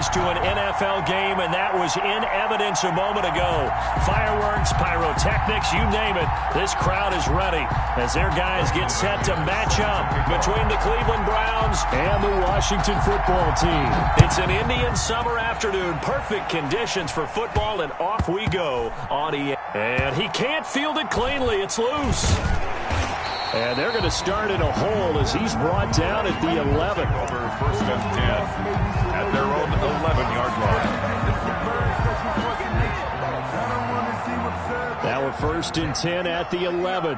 happens to an NFL game, and that was in evidence a moment ago. Fireworks, pyrotechnics, you name it. This crowd is ready as their guys get set to match up between the Cleveland Browns and the Washington football team. It's an Indian summer afternoon. Perfect conditions for football, and off we go on EA. And he can't field it cleanly. It's loose. And they're going to start in a hole as he's brought down at the 11. Over first and 10 at their own 11-yard line. Now we're first and 10 at the 11.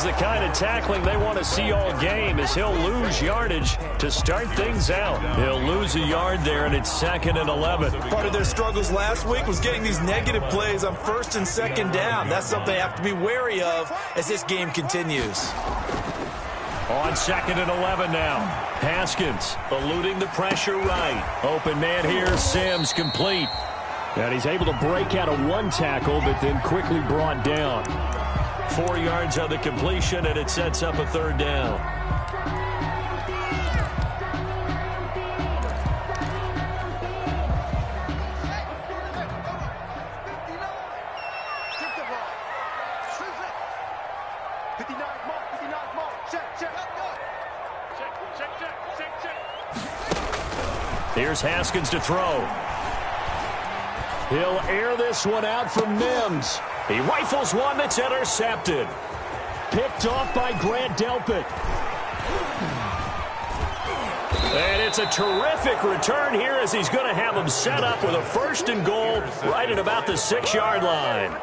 The kind of tackling they want to see all game as he'll lose yardage to start things out. He'll lose a yard there, and it's 2nd and 11. Part of their struggles last week was getting these negative plays on 1st and 2nd down. That's something they have to be wary of as this game continues. On 2nd and 11 now. Haskins eluding the pressure right. Open man here, Sims complete. And he's able to break out of one tackle, but then quickly brought down. 4 yards on the completion, and it sets up a 3rd down. Here's Haskins to throw. He'll air this one out for Mims. He rifles one that's intercepted. Picked off by Grant Delpit. And it's a terrific return here as he's going to have him set up with a 1st and goal right at about the 6-yard line.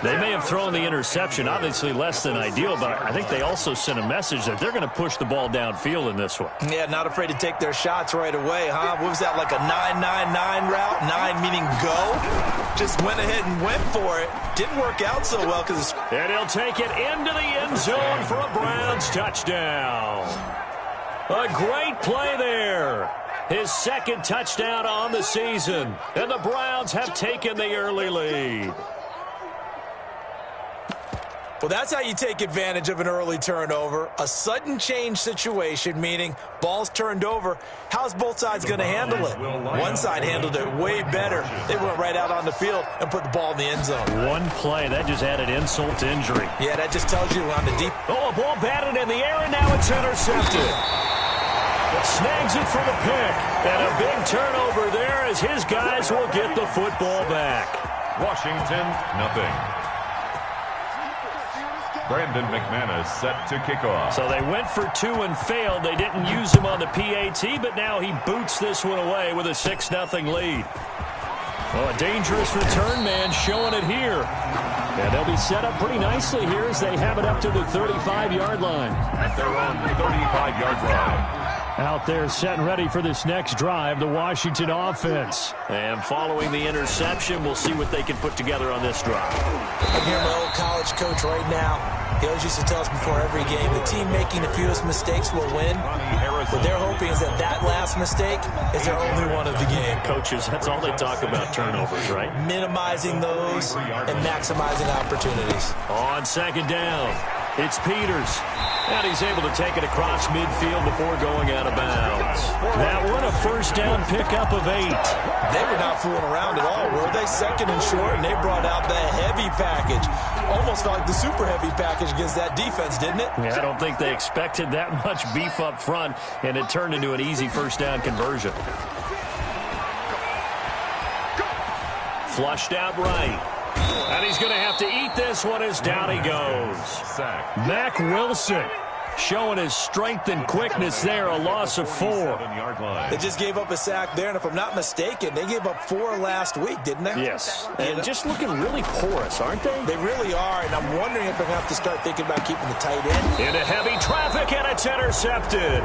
They may have thrown the interception, obviously less than ideal, but I think they also sent a message that they're going to push the ball downfield in this one. Yeah, not afraid to take their shots right away, huh? What was that, like a 9-9-9 route? 9 meaning go? Just went ahead and went for it. Didn't work out so well because... And he'll take it into the end zone for a Browns touchdown. A great play there. His 2nd touchdown on the season. And the Browns have taken the early lead. Well, that's how you take advantage of an early turnover. A sudden change situation, meaning ball's turned over. How's both sides going to handle it? One side handled it way better. They went right out on the field and put the ball in the end zone. One play, that just added insult to injury. Yeah, that just tells you on the deep. Oh, a ball batted in the air, and now it's intercepted. Snags it for the pick. And a big turnover there as his guys will get the football back. Washington, nothing. Brandon McManus set to kick off. So they went for 2 and failed. They didn't use him on the PAT, but now he boots this one away with a 6-0 lead. Well, a dangerous return man showing it here. And they'll be set up pretty nicely here as they have it up to the 35-yard line. At their own 35-yard line. Out there set and ready for this next drive, the Washington offense. And following the interception, we'll see what they can put together on this drive. I'm hearing my old college coach right now. He always used to tell us before every game, the team making the fewest mistakes will win. What they're hoping is that that last mistake is their only one of the game. Coaches, that's all they talk about, turnovers, right? Minimizing those and maximizing opportunities. On 2nd down, it's Peters. And he's able to take it across midfield before going out of bounds. That one a 1st down pickup of 8. They were not fooling around at all, were they? 2nd and short, and they brought out the heavy package. Almost like the super heavy package against that defense, didn't it? Yeah, I don't think they expected that much beef up front, and it turned into an easy 1st down conversion. Flushed out right. And he's going to have to eat this one as down he goes. Mack Wilson showing his strength and quickness there, a loss of 4. They just gave up a sack there, and if I'm not mistaken, they gave up 4 last week, didn't they? Yes, and just looking really porous, aren't they? They really are, and I'm wondering if they're going to have to start thinking about keeping the tight end. Into heavy traffic, and it's intercepted.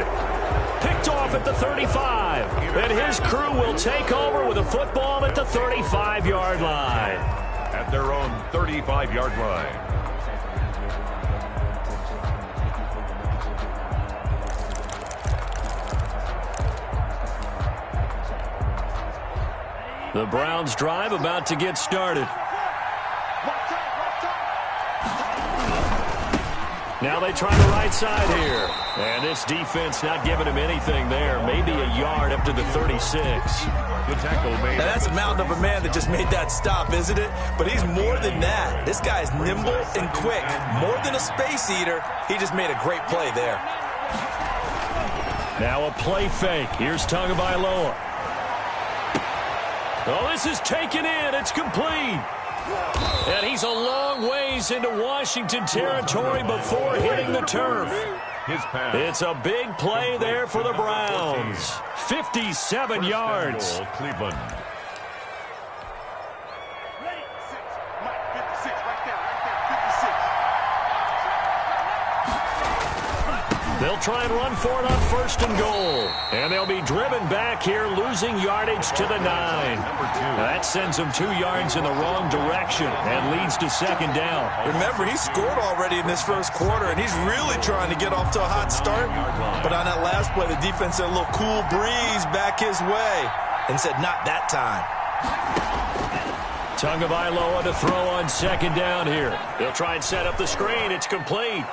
Picked off at the 35, and his crew will take over with a football at the 35-yard line. At their own 35-yard line. The Browns drive about to get started. Now they try the right side here. And this defense not giving him anything there. Maybe a yard up to the 36. The tackle made. Now that's a mountain of a man that just made that stop, isn't it? But he's more than that. This guy's nimble and quick. More than a space eater. He just made a great play there. Now a play fake. Here's Tagovailoa. Oh, this is taken in. It's complete. And he's a long ways into Washington territory before hitting the turf. It's a big play there for the Browns. 57 yards. Cleveland. They'll try and run for it on 1st and goal. And they'll be driven back here, losing yardage to the 9. That sends them 2 yards in the wrong direction and leads to 2nd down. Remember, he scored already in this first quarter, and he's really trying to get off to a hot start. But on that last play, the defense had a little cool breeze back his way and said, not that time. Tagovailoa to throw on 2nd down here. They'll try and set up the screen. It's complete.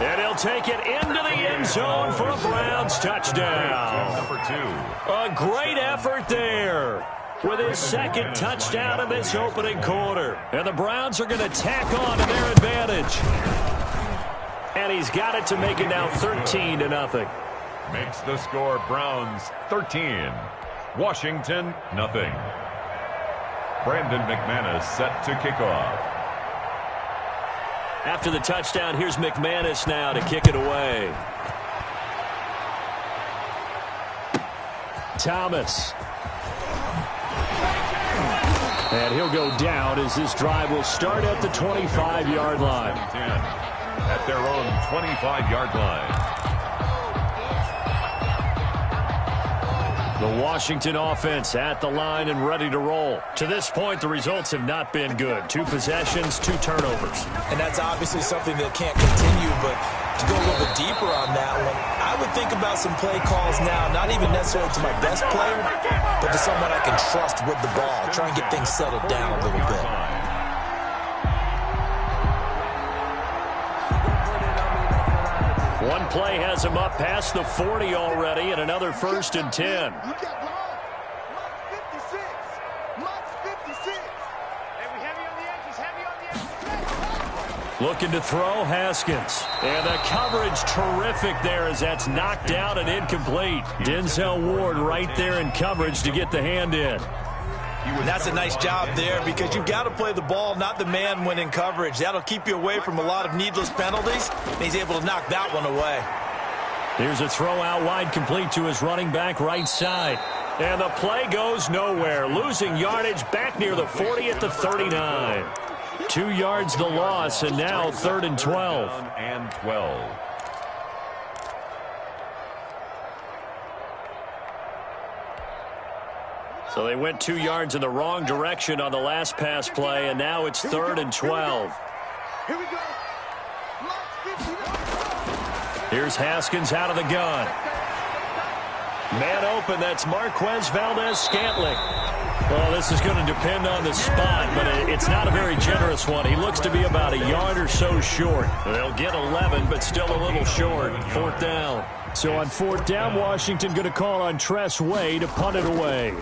And he'll take it into the end zone for a Browns touchdown. Number 2. A great effort there with his 2nd touchdown of this opening quarter. And the Browns are going to tack on to their advantage. And he's got it to make it now 13-0. Makes the score Browns 13. Washington, nothing. Brandon McManus set to kick off. After the touchdown, here's McManus now to kick it away. Thomas. And he'll go down as this drive will start at the 25-yard line. At their own 25-yard line. The Washington offense at the line and ready to roll. To this point, the results have not been good. 2 possessions, 2 turnovers. And that's obviously something that can't continue, but to go a little bit deeper on that one, I would think about some play calls now, not even necessarily to my best player, but to someone I can trust with the ball. Try and get things settled down a little bit. One play has him up past the 40 already, and another 1st and 10. Looking to throw, Haskins. And the coverage terrific there as that's knocked down and incomplete. Denzel Ward right there in coverage to get the hand in. And that's a nice job there because you've got to play the ball, not the man when in coverage. That'll keep you away from a lot of needless penalties, and he's able to knock that one away. Here's a throw out wide complete to his running back right side. And the play goes nowhere. Losing yardage back near the 40 at the 39. 2 yards the loss, and now 3rd and 12. And 12. So they went 2 yards in the wrong direction on the last pass play, and now it's 3rd and 12. Here we go. Here's Haskins out of the gun. Man open, that's Marquez Valdez-Scantling. Well, this is going to depend on the spot, but it's not a very generous one. He looks to be about a yard or so short. They'll get 11, but still a little short. 4th down. So on 4th down, Washington going to call on Tress Way to punt it away.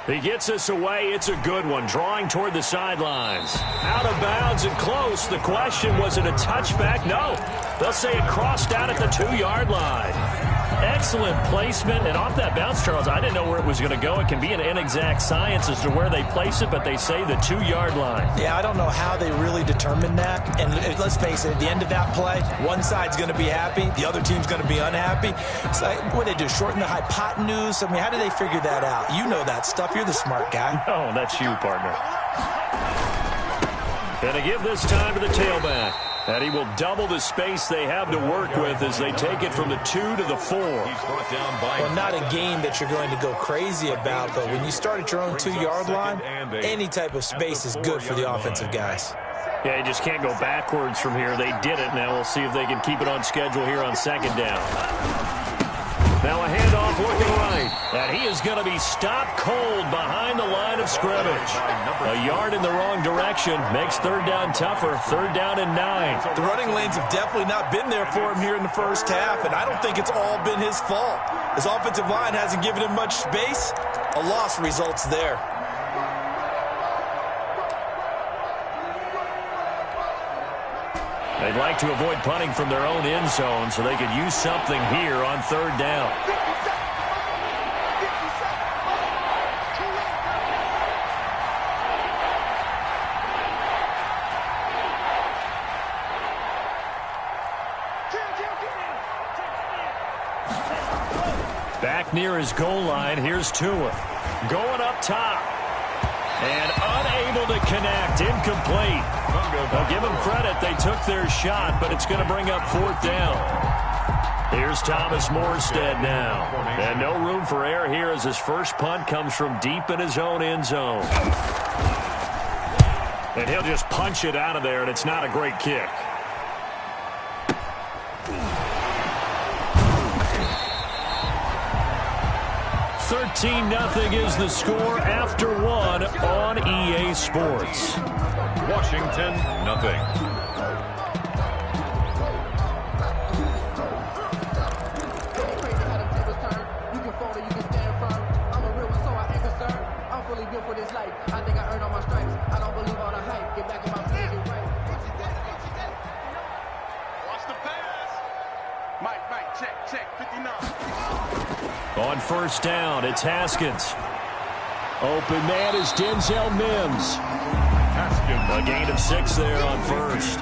He gets this away. It's a good one. Drawing toward the sidelines. Out of bounds and close. The question, was it a touchback? No. They'll say it crossed out at the 2-yard line. Excellent placement. And off that bounce, Charles, I didn't know where it was going to go. It can be an inexact science as to where they place it, but they say the 2-yard line. Yeah, I don't know how they really determined that. And let's face it, at the end of that play, one side's going to be happy, the other team's going to be unhappy. It's like, what do they do, shorten the hypotenuse? I mean, how do they figure that out? You know that stuff. You're the smart guy. Oh, that's you, partner. And to give this time to the tailback. And he will double the space they have to work with as they take it from the 2 to the 4. Well, not a game that you're going to go crazy about, but when you start at your own 2-yard line, any type of space is good for the offensive guys. Yeah, you just can't go backwards from here. They did it. Now we'll see if they can keep it on schedule here on 2nd down. Now a handoff looking right. And he is going to be stopped cold behind the line of scrimmage. A yard in the wrong direction makes third down tougher. Third down and 9. The running lanes have definitely not been there for him here in the first half, and I don't think it's all been his fault. His offensive line hasn't given him much space. A loss results there. They'd like to avoid punting from their own end zone so they could use something here on third down. Back near his goal line, here's Tua. Going up top. And unable to connect. Incomplete. I'll give them credit. They took their shot, but it's going to bring up fourth down. Here's Thomas Morstead now. And no room for error here as his first punt comes from deep in his own end zone. And he'll just punch it out of there, and it's not a great kick. $13-0 is the score after one on EA Sports. Washington, 0. On first down, it's Haskins. Open man is Denzel Mims. A gain of 6 there on first.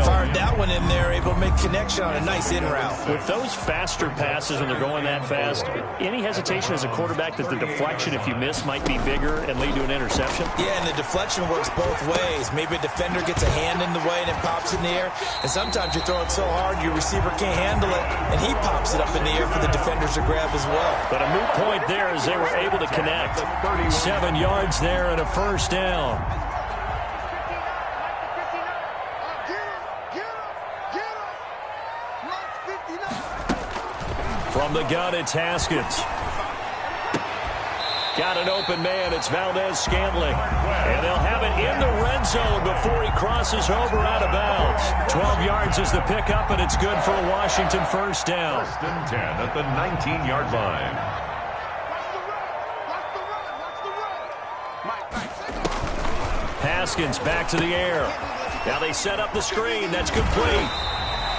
Fired that one in there, able to make connection on a nice in route. With those faster passes when they're going that fast, any hesitation as a quarterback that the deflection, if you miss, might be bigger and lead to an interception? Yeah, and the deflection works both ways. Maybe a defender gets a hand in the way and it pops in the air. And sometimes you throw it so hard your receiver can't handle it, and he pops it up in the air for the defenders to grab as well. But a moot point there as they were able to connect. 7 yards there and a first down. From the gun, it's Haskins. Got an open man. It's Valdez-Scantling. And they'll have it in the red zone before he crosses over out of bounds. 12 yards is the pickup, and it's good for a Washington first down. First and 10 at the 19-yard line. Haskins back to the air. Now they set up the screen. That's complete.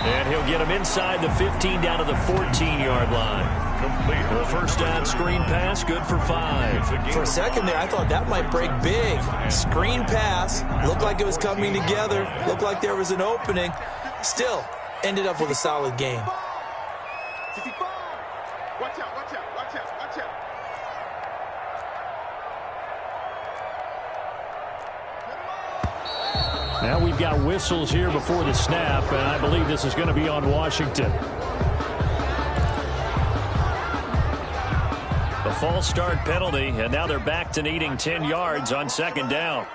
And he'll get him inside the 15 down to the 14-yard line. Complete. The first down screen pass, good for 5. For a second there, I thought that might break big. Screen pass, looked like it was coming together, looked like there was an opening. Still, ended up with a solid game. Watch out, watch out, watch out, watch out. Now we've got whistles here before the snap, and I believe this is going to be on Washington. The false start penalty, and now they're back to needing 10 yards on second down.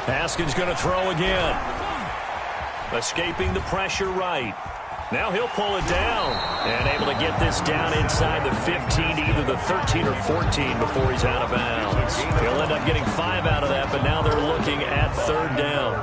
Haskins going to throw again. Escaping the pressure right. Now he'll pull it down and able to get this down inside the 15 to either the 13 or 14 before he's out of bounds. He'll end up getting 5 out of that, but now they're looking at third down.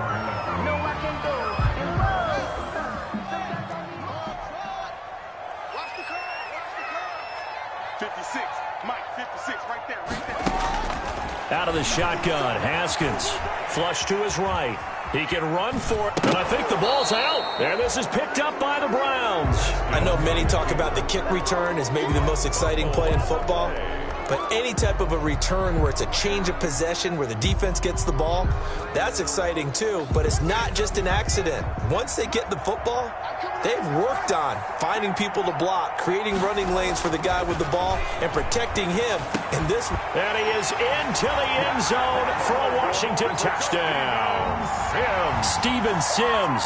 Out of the shotgun, Haskins. Flush to his right. He can run for it, and I think the ball's out. And this is picked up by the Browns. I know many talk about the kick return as maybe the most exciting play in football. But any type of a return where it's a change of possession, where the defense gets the ball, that's exciting too. But it's not just an accident. Once they get the football, they've worked on finding people to block, creating running lanes for the guy with the ball, and protecting him in this. And he is into the end zone for a Washington touchdown. Steven Sims,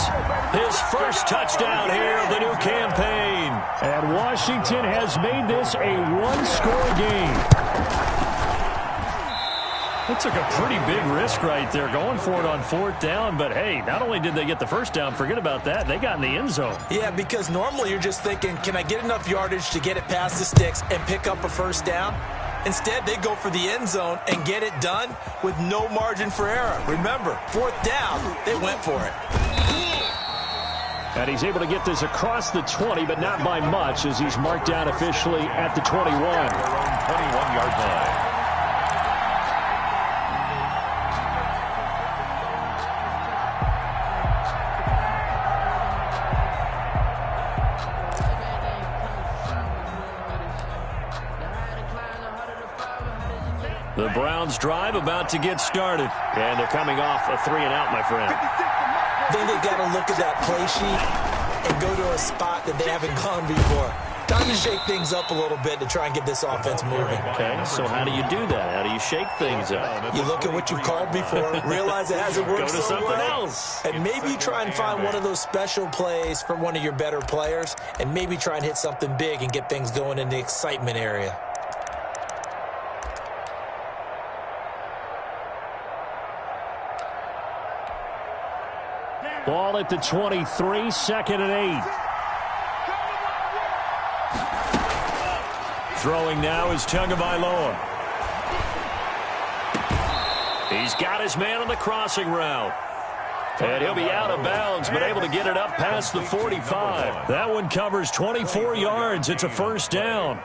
his first touchdown here of the new campaign. And Washington has made this a one-score game. They took a pretty big risk right there going for it on 4th down. But, hey, not only did they get the first down, forget about that, they got in the end zone. Yeah, because normally you're just thinking, can I get enough yardage to get it past the sticks and pick up a first down? Instead, they go for the end zone and get it done with no margin for error. Remember, 4th down, they went for it. And he's able to get this across the 20, but not by much, as he's marked down officially at the 21. Their own 21-yard line. The Browns drive about to get started. And they're coming off a 3-and-out, my friend. I think they've got to look at that play sheet and go to a spot that they haven't gone before. Time to shake things up a little bit to try and get this offense moving. Okay, so how do you do that? How do you shake things up? You look at what you called before, realize it hasn't worked Go to so something well, else. and maybe you try and find one of those special plays from one of your better players, and maybe try and hit something big and get things going in the excitement area. Ball at the 23, 2nd and 8. Throwing now is Tagovailoa. He's got his man on the crossing route. And he'll be out of bounds, but able to get it up past the 45. That one covers 24 yards. It's a first down.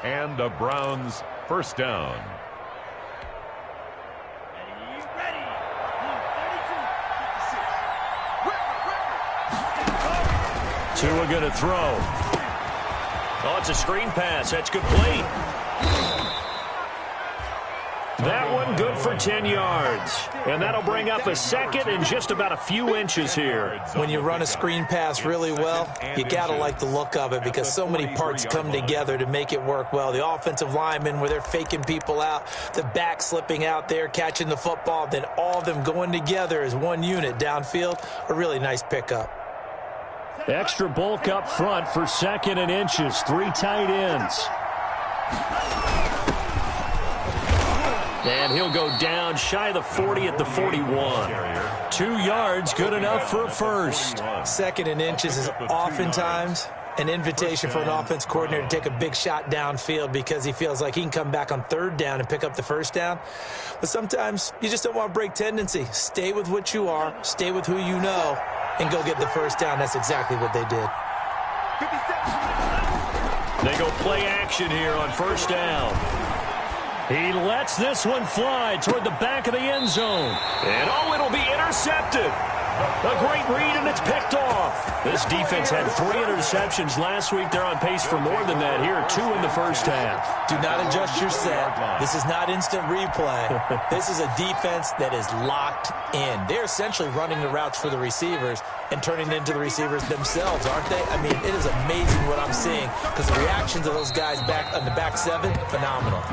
And the Browns first down. Tua going to throw. Oh, it's a screen pass. That's good play. That one good for 10 yards. And that'll bring up a second and just about a few inches here. When you run a screen pass really well, you got to like the look of it because so many parts come together to make it work well. The offensive linemen where they're faking people out, the back slipping out there, catching the football, then all of them going together as one unit downfield. A really nice pickup. Extra bulk up front for 2nd and inches. 3 tight ends. And he'll go down shy of the 40 at the 41. 2 yards, good enough for a first. 2nd and inches is oftentimes an invitation for an offense coordinator to take a big shot downfield because he feels like he can come back on 3rd down and pick up the first down. But sometimes you just don't want to break tendency. Stay with what you are, stay with who you know, and go get the first down. That's exactly what they did. They go play action here on first down. He lets this one fly toward the back of the end zone. And, oh, it'll be intercepted. A great read, and it's picked off. This defense had 3 interceptions last week. They're on pace for more than that here, 2 in the first half. Do not adjust your set. This is not instant replay. This is a defense that is locked in. They're essentially running the routes for the receivers and turning into the receivers themselves, aren't they? I mean, it is amazing what I'm seeing because the reactions of those guys back on the back 7, phenomenal.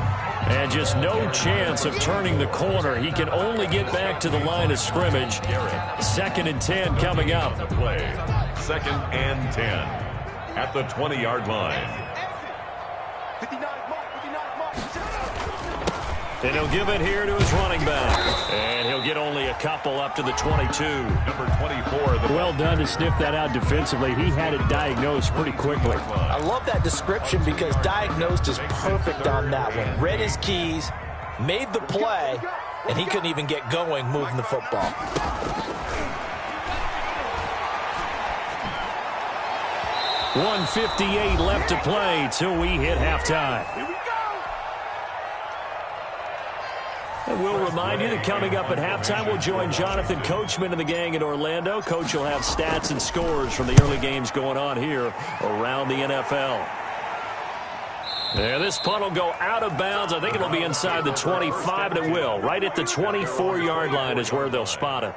And just no chance of turning the corner. He can only get back to the line of scrimmage. 2nd and 10 coming up. Play. 2nd and 10 at the 20-yard line. And he'll give it here to his running back. And he'll get only a couple up to the 22. Number 24. Well done to sniff that out defensively. He had it diagnosed pretty quickly. I love that description because diagnosed is perfect on that one. Read his keys, made the play, and he couldn't even get going moving the football. .158 left to play till we hit halftime. And we'll remind you that coming up at halftime, we'll join Jonathan Coachman and the gang in Orlando. Coach will have stats and scores from the early games going on here around the NFL. Yeah, this punt will go out of bounds. I think it'll be inside the 25, and it will. Right at the 24-yard line is where they'll spot it.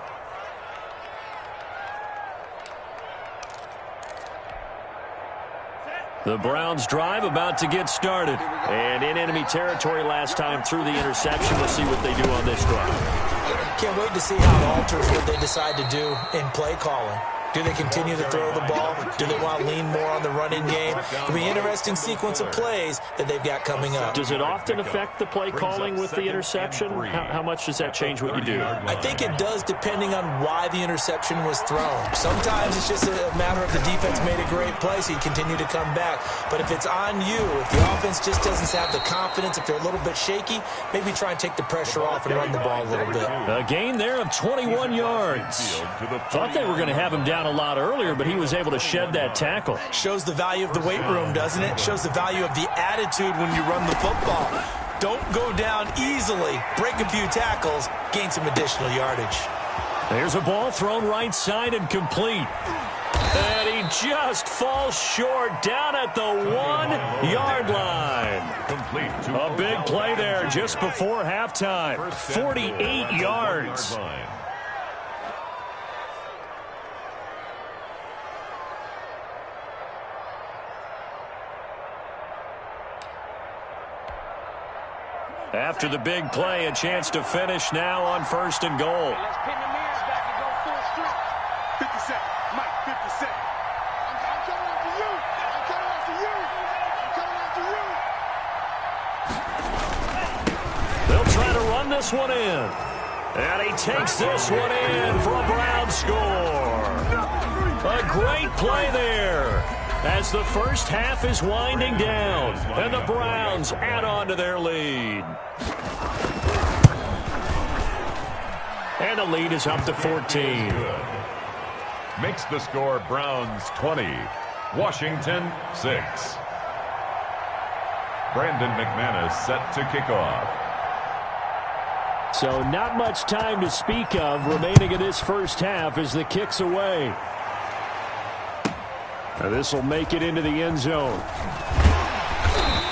The Browns drive about to get started. And in enemy territory last time through the interception. We'll see what they do on this drive. Can't wait to see how it alters what they decide to do in play calling. Do they continue to throw the ball? Do they want to lean more on the running game? It'll be an interesting sequence of plays that they've got coming up. Does it often affect the play calling with the interception? How much does that change what you do? I think it does, depending on why the interception was thrown. Sometimes it's just a matter of the defense made a great play, so you continue to come back. But if it's on you, if the offense just doesn't have the confidence, if they're a little bit shaky, maybe try and take the pressure off and run the ball a little bit. A gain there of 21 yards. Thought they were going to have him down a lot earlier, but he was able to shed that tackle. Shows the value of the weight room, doesn't it? Shows the value of the attitude when you run the football. Don't go down easily. Break a few tackles, gain some additional yardage. There's a ball thrown right side and complete. And he just falls short down at the 1-yard line. A big play there just before halftime. 48 yards. After the big play, a chance to finish now on 1st and goal. Let's pin the mirrors back and go full strip. 50 Cent, Mike, 50 Cent. I'm coming after you. I'm coming after you. I'm coming after you. They'll try to run this one in. And he takes this one in for a Brown score. A great play there as the first half is winding down, and the Browns add on to their lead. And the lead is up to 14. Makes the score Browns 20, Washington 6. Brandon McManus set to kick off. So not much time to speak of remaining in this first half as the kick's away. This will make it into the end zone.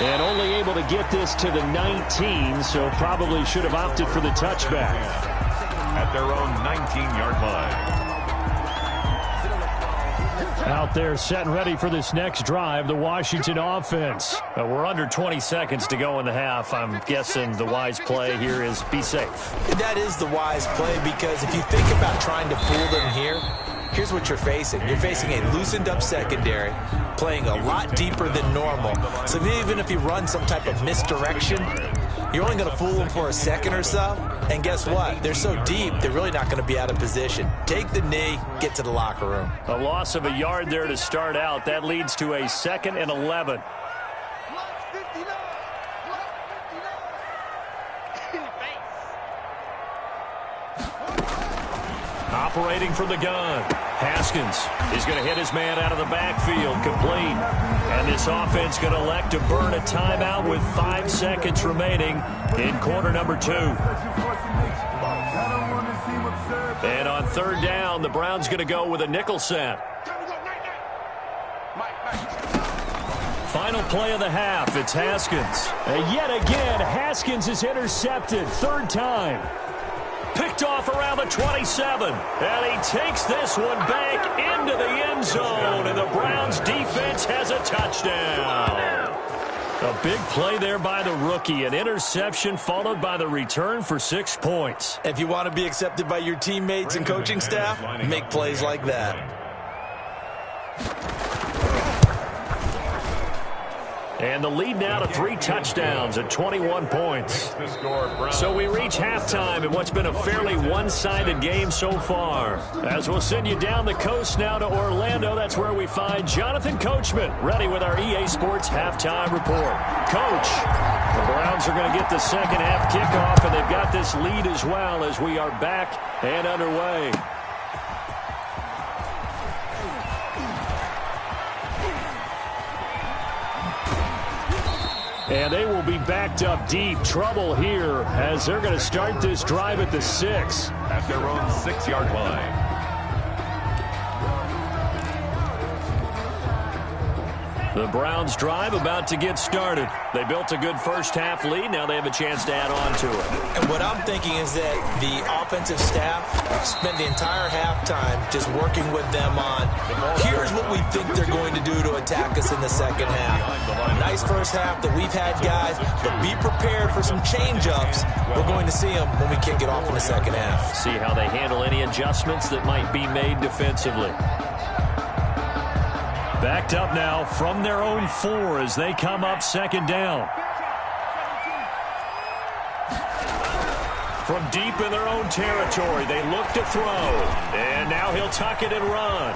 And only able to get this to the 19, so probably should have opted for the touchback. At their own 19-yard line. Out there set and ready for this next drive, the Washington offense. We're under 20 seconds to go in the half. I'm guessing the wise play here is be safe. That is the wise play, because if you think about trying to fool them here, here's what you're facing. You're facing a loosened-up secondary, playing a lot deeper than normal. So even if you run some type of misdirection, you're only going to fool them for a second or so. And guess what? They're so deep, they're really not going to be out of position. Take the knee, get to the locker room. A loss of a yard there to start out. That leads to a 2nd and 11. Operating from the gun, Haskins is going to hit his man out of the backfield, complete. And this offense going to elect to burn a timeout with 5 seconds remaining in quarter number 2. And on 3rd down, the Browns going to go with a nickel set. Final play of the half, it's Haskins. And yet again, Haskins is intercepted, 3rd time. Picked off around the 27, and he takes this one back into the end zone, and the Browns defense has a touchdown. A big play there by the rookie, an interception followed by the return for 6 points. If you want to be accepted by your teammates and coaching staff, make plays like that. And the lead now to 3 touchdowns at 21 points. So we reach halftime in what's been a fairly one-sided game so far. As we'll send you down the coast now to Orlando, that's where we find Jonathan Coachman ready with our EA Sports Halftime Report. Coach, the Browns are going to get the second half kickoff, and they've got this lead as well as we are back and underway. And they will be backed up deep. Trouble here as they're going to start this drive at the 6. At their own 6-yard line. The Browns drive about to get started. They built a good first half lead. Now they have a chance to add on to it. And what I'm thinking is that the offensive staff spent the entire halftime just working with them on, here's what we think they're going to do to attack us in the second half. Nice first half that we've had, guys, but be prepared for some change-ups. We're going to see them when we kick it off in the second half. See how they handle any adjustments that might be made defensively. Backed up now from their own 4 as they come up second down. From deep in their own territory, they look to throw. And now he'll tuck it and run.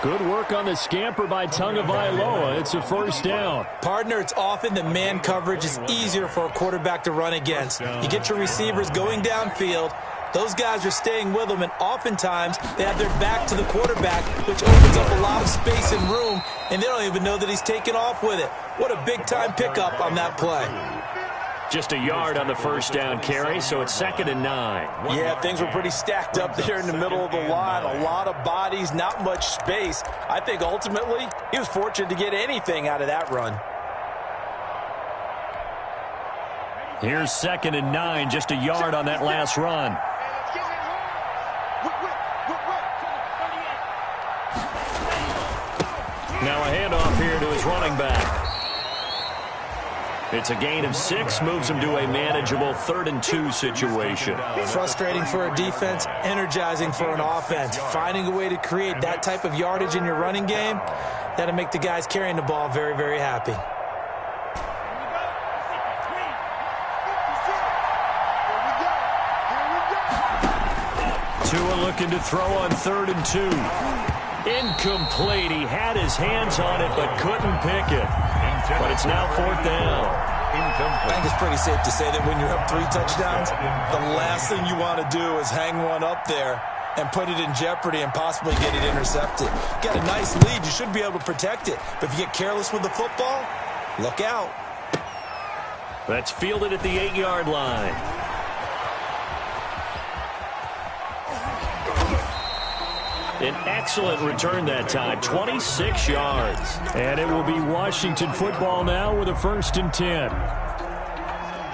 Good work on the scamper by Tagovailoa. It's a first down. Partner, it's often the man coverage is easier for a quarterback to run against. You get your receivers going downfield. Those guys are staying with them, and oftentimes they have their back to the quarterback, which opens up a lot of space and room, and they don't even know that he's taken off with it. What a big-time pickup on that play. Just a yard on the first down carry, so it's 2nd and 9. Yeah, things were pretty stacked up there in the middle of the line. A lot of bodies, not much space. I think ultimately he was fortunate to get anything out of that run. Here's 2nd and 9, just a yard on that last run. Now a handoff here to his running back. It's a gain of 6, moves him to a manageable 3rd and 2 situation. Frustrating for a defense, energizing for an offense. Finding a way to create that type of yardage in your running game, that'll make the guys carrying the ball very, very happy. Tua looking to throw on 3rd and 2. Incomplete. He had his hands on it but couldn't pick it. But it's now 4th down. I think it's pretty safe to say that when you're up 3 touchdowns, the last thing you want to do is hang one up there and put it in jeopardy and possibly get it intercepted. Got a nice lead. You should be able to protect it. But if you get careless with the football, look out. That's fielded at the 8-yard line. An excellent return that time, 26 yards. And it will be Washington football now with a 1st and 10.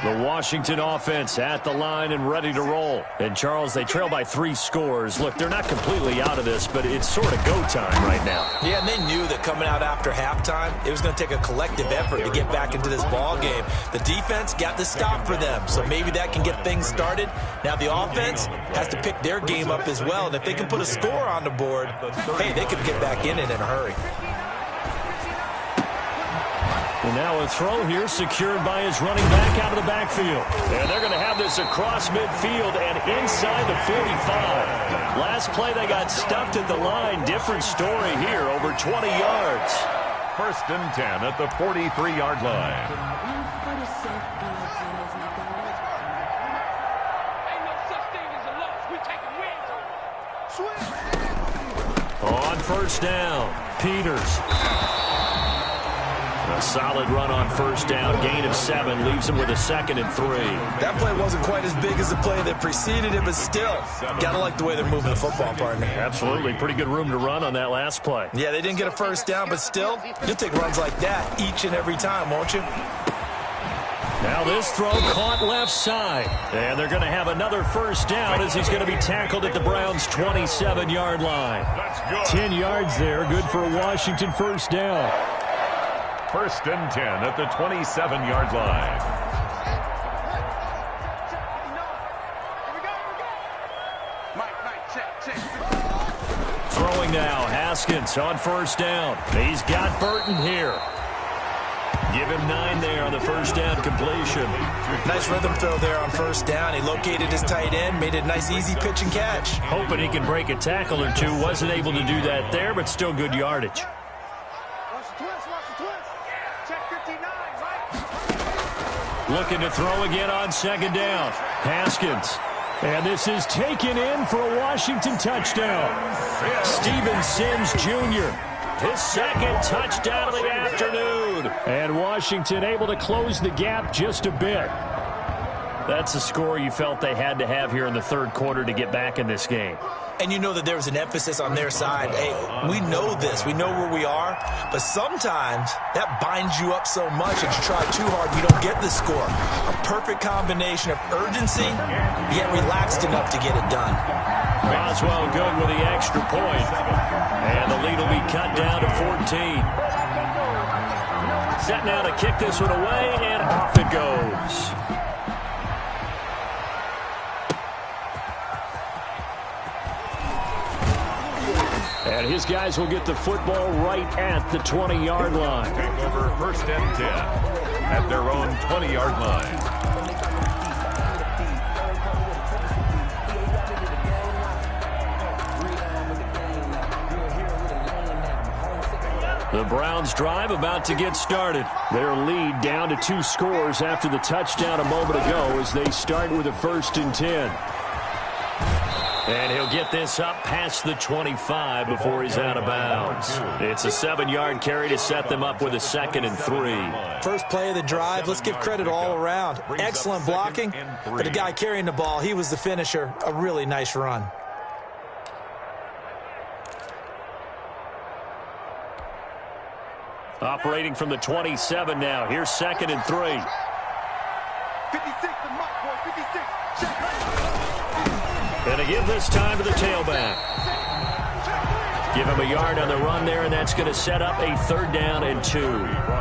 The Washington offense at the line and ready to roll. And, Charles, they trail by 3 scores. Look, they're not completely out of this, but it's sort of go time right now. Yeah, and they knew that coming out after halftime, it was going to take a collective effort to get back into this ball game. The defense got the stop for them, so maybe that can get things started. Now the offense has to pick their game up as well, and if they can put a score on the board, hey, they could get back in it in a hurry. And now a throw here secured by his running back out of the backfield. And they're going to have this across midfield and inside the 45. Last play they got stuffed at the line. Different story here, over 20 yards. 1st and 10 at the 43-yard line. On 1st down, Peters. A solid run on 1st down. Gain of 7 leaves him with a 2nd and 3. That play wasn't quite as big as the play that preceded it, but still, got to like the way they're moving the football, partner. Absolutely. Pretty good room to run on that last play. Yeah, they didn't get a 1st down, but still, you'll take runs like that each and every time, won't you? Now this throw caught left side. And they're going to have another 1st down as he's going to be tackled at the Browns' 27-yard line. 10 yards there. Good for a Washington 1st down. 1st and 10 at the 27-yard line. Throwing now, Haskins on 1st down. He's got Burton here. Give him 9 there on the 1st down completion. Nice rhythm throw there on 1st down. He located his tight end, made it a nice easy pitch and catch. Hoping he can break a tackle or two. Wasn't able to do that there, but still good yardage. Looking to throw again on 2nd down. Haskins. And this is taken in for a Washington touchdown. Steven Sims Jr., his 2nd touchdown of the afternoon. And Washington able to close the gap just a bit. That's a score you felt they had to have here in the 3rd quarter to get back in this game. And you know that there was an emphasis on their side. Hey, we know this. We know where we are. But sometimes that binds you up so much that you try too hard, you don't get the score. A perfect combination of urgency, yet relaxed enough to get it done. Boswell good with the extra point. And the lead will be cut down to 14. Set now to kick this one away, and off it goes. And his guys will get the football right at the 20-yard line. Take over 1st and 10 at their own 20-yard line. The Browns drive about to get started. Their lead down to 2 scores after the touchdown a moment ago as they start with a 1st and 10. And he'll get this up past the 25 before he's out of bounds. It's a 7-yard carry to set them up with a 2nd and 3. First play of the drive, let's give credit all around. Excellent blocking, but the guy carrying the ball, he was the finisher. A really nice run. Operating from the 27 now. Here's 2nd and 3. 56, the mark, boy, 56. And to give this time to the tailback. Give him a yard on the run there, and that's going to set up a 3rd down and 2.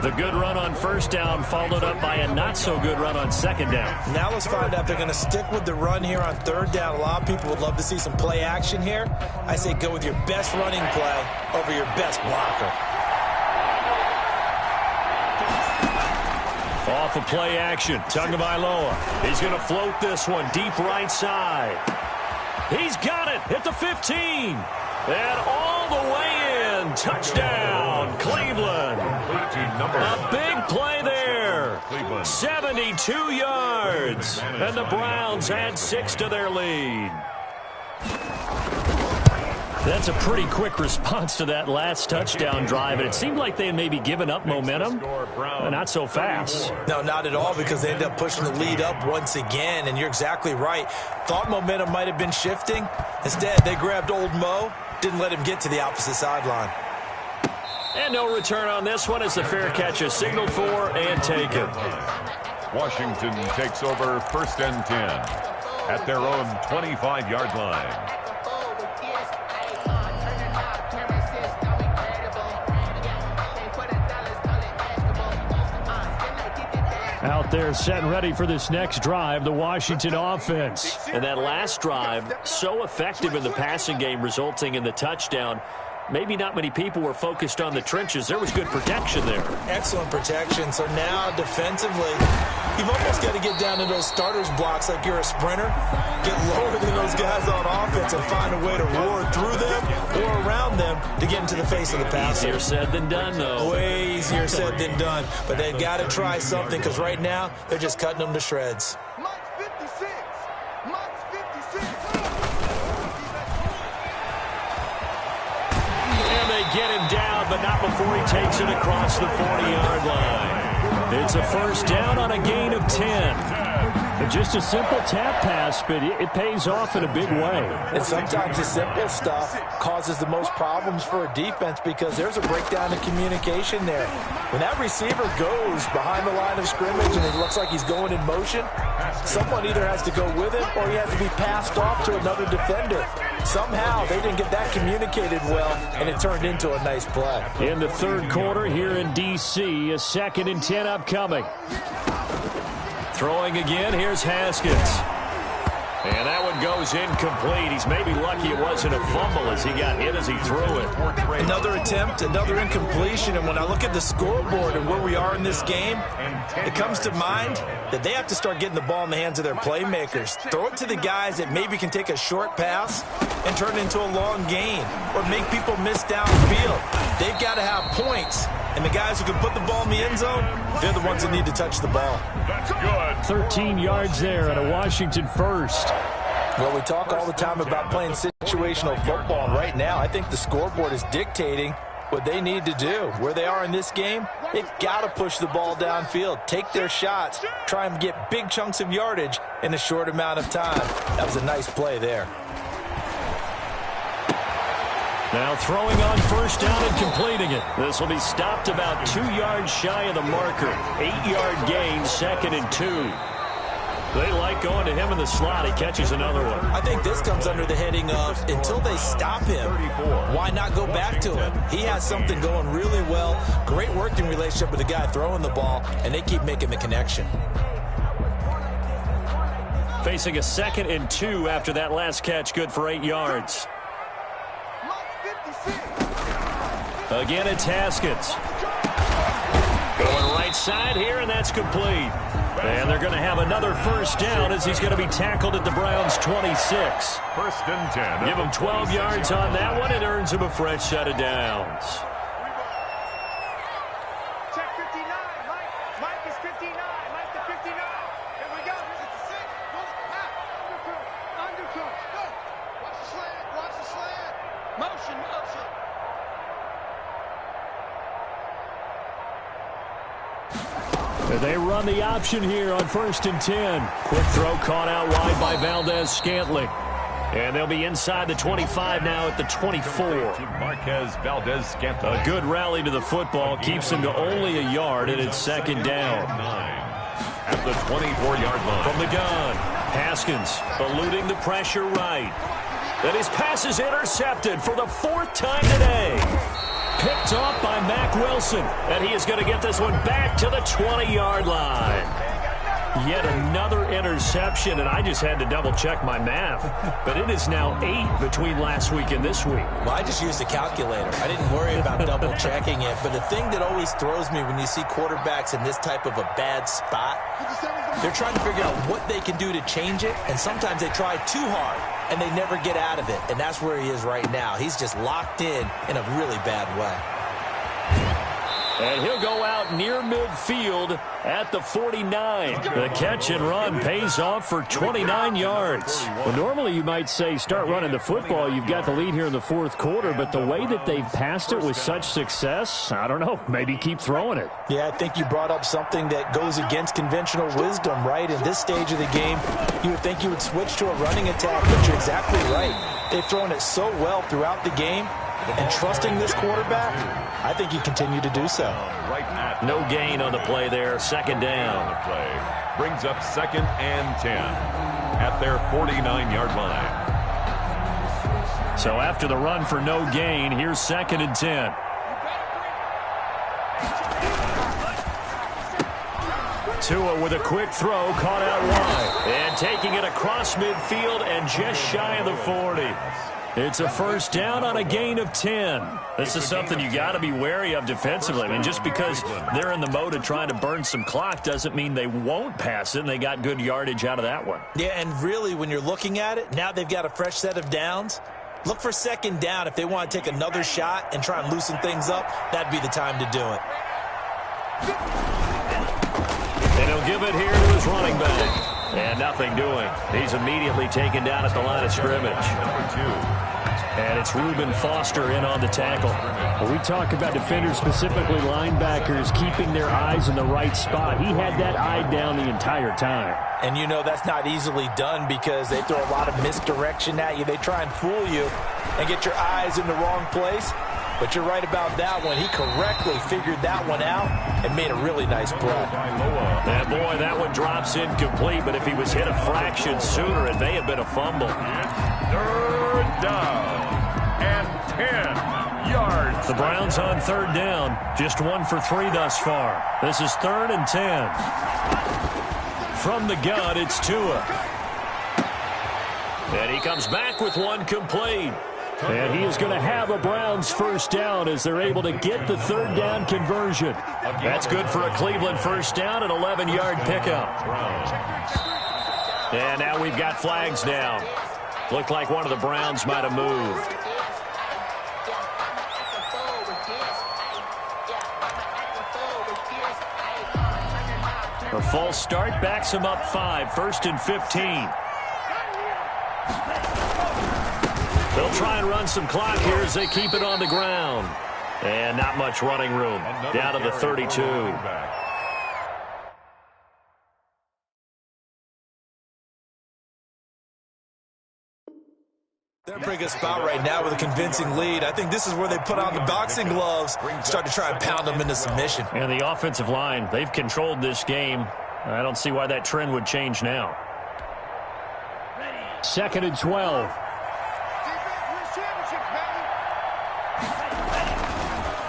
The good run on 1st down followed up by a not-so-good run on 2nd down. Now let's find out if they're going to stick with the run here on 3rd down. A lot of people would love to see some play action here. I say go with your best running play over your best blocker. Off of play action, Tagovailoa. He's going to float this one deep right side. He's got it at the 15. And all the way in. Touchdown, Cleveland. A big play there. 72 yards. And the Browns add 6 to their lead. That's a pretty quick response to that last touchdown drive, and it seemed like they had maybe given up momentum. Not so fast. No, not at all, because they ended up pushing the lead up once again, and you're exactly right. Thought momentum might have been shifting. Instead, they grabbed old Mo, didn't let him get to the opposite sideline. And no return on this one as the fair catch is signaled for and taken. Washington takes over 1st and 10 at their own 25-yard line. Out there set and ready for this next drive, the Washington offense. And that last drive, so effective in the passing game, resulting in the touchdown. Maybe not many people were focused on the trenches. There was good protection there. Excellent protection. So now defensively, you've almost got to get down to those starters blocks like you're a sprinter. Get lower than those guys on offense and find a way to roar through them or around them to get into the face of the passer. Easier said than done, though. Way easier said than done. But they've got to try something, because right now they're just cutting them to shreds. Mike's 56. Mike's 56. And they get him down, but not before he takes it across the 40-yard line. It's a 1st down on a gain of 10. Just a simple tap pass, but it pays off in a big way. And sometimes the simple stuff causes the most problems for a defense, because there's a breakdown in communication there. When that receiver goes behind the line of scrimmage and it looks like he's going in motion, someone either has to go with him or he has to be passed off to another defender. Somehow they didn't get that communicated well, and it turned into a nice play. In the 3rd quarter here in D.C., a 2nd and 10 upcoming. Throwing again, here's Haskins. And that one goes incomplete. He's maybe lucky it wasn't a fumble as he got hit as he threw it. Another attempt, another incompletion. And when I look at the scoreboard and where we are in this game, it comes to mind that they have to start getting the ball in the hands of their playmakers. Throw it to the guys that maybe can take a short pass and turn it into a long gain or make people miss downfield. They've got to have points. And the guys who can put the ball in the end zone, they're the ones that need to touch the ball. That's good. 13 yards there and a Washington 1st. Well, we talk all the time about playing situational football, and right now I think the scoreboard is dictating what they need to do. Where they are in this game, they've got to push the ball downfield, take their shots, try and get big chunks of yardage in a short amount of time. That was a nice play there. Now throwing on 1st down and completing it. This will be stopped about 2 yards shy of the marker. 8-yard gain, 2nd and 2. They like going to him in the slot. He catches another one. I think this comes under the heading of, until they stop him, why not go back to him? He has something going really well. Great working relationship with the guy throwing the ball, and they keep making the connection. Facing a 2nd and 2 after that last catch, good for 8 yards. Mike's 56. Again, it's Haskins. Going right side here, and that's complete. And they're going to have another first down as he's going to be tackled at the Browns' 26. First and 10. Give him 12 yards on that one. It earns him a fresh set of downs. Check 59. Mike is 59. Mike to 59. Here we go. 56. Undercoat. Go. Watch the slant. Watch the slant. Motion. They run the option here on 1st and 10. Quick throw caught out wide by Valdez-Scantling. And they'll be inside the 25 now at the 24. Marquez Valdez-Scantling. A good rally to the football keeps him to only a yard, and it's second down. At the 24-yard line. From the gun, Haskins eluding the pressure right. And his pass is intercepted for the 4th time today. Picked off by Mack Wilson, and he is going to get this one back to the 20-yard line. Yet another interception, and I just had to double-check my math. But it is now 8 between last week and this week. Well, I just used a calculator. I didn't worry about double-checking it. But the thing that always throws me when you see quarterbacks in this type of a bad spot, they're trying to figure out what they can do to change it, and sometimes they try too hard, and they never get out of it. And that's where he is right now. He's just locked in a really bad way. And he'll go out near midfield at the 49. The catch and run pays off for 29 yards. Well, normally you might say start running the football. You've got the lead here in the 4th quarter, but the way that they've passed it with such success, I don't know, maybe keep throwing it. Yeah, I think you brought up something that goes against conventional wisdom, right? In this stage of the game, you would think you would switch to a running attack, but you're exactly right. They've thrown it so well throughout the game, and trusting this quarterback, I think you continue to do so. No gain on the play there. Second down. The play brings up 2nd and 10 at their 49-yard line. So after the run for no gain, here's 2nd and 10. Tua with a quick throw, caught out wide. And taking it across midfield and just shy of the 40. It's a first down on a gain of 10. This is something you got to be wary of defensively. I mean, just because they're in the mode of trying to burn some clock doesn't mean they won't pass it, and they got good yardage out of that one. Yeah, and really, when you're looking at it, now they've got a fresh set of downs. Look for 2nd down. If they want to take another shot and try and loosen things up, that'd be the time to do it. And he'll give it here to his running back. And nothing doing. He's immediately taken down at the line of scrimmage. Number 2. And it's Reuben Foster in on the tackle. Well, we talk about defenders, specifically linebackers, keeping their eyes in the right spot. He had that eye down the entire time. And you know that's not easily done because they throw a lot of misdirection at you. They try and fool you and get your eyes in the wrong place. But you're right about that one. He correctly figured that one out and made a really nice play. And boy, that one drops incomplete. But if he was hit a fraction sooner, it may have been a fumble. 3rd down and 10 yards. The Browns on 3rd down. Just 1 for 3 thus far. This is 3rd and 10. From the gun, it's Tua. And he comes back with one complete. And he is going to have a Browns first down as they're able to get the 3rd down conversion. That's good for a Cleveland first down, an 11-yard pickup. And now we've got flags down. Looked like one of the Browns might have moved. A false start backs him up 5, 1st and 15. They'll try and run some clock here as they keep it on the ground. And not much running room. Down to the 32. They're in a pretty good spot right now with a convincing lead. I think this is where they put on the boxing gloves, start to try and pound them into submission. And the offensive line, they've controlled this game. I don't see why that trend would change now. 2nd and 12.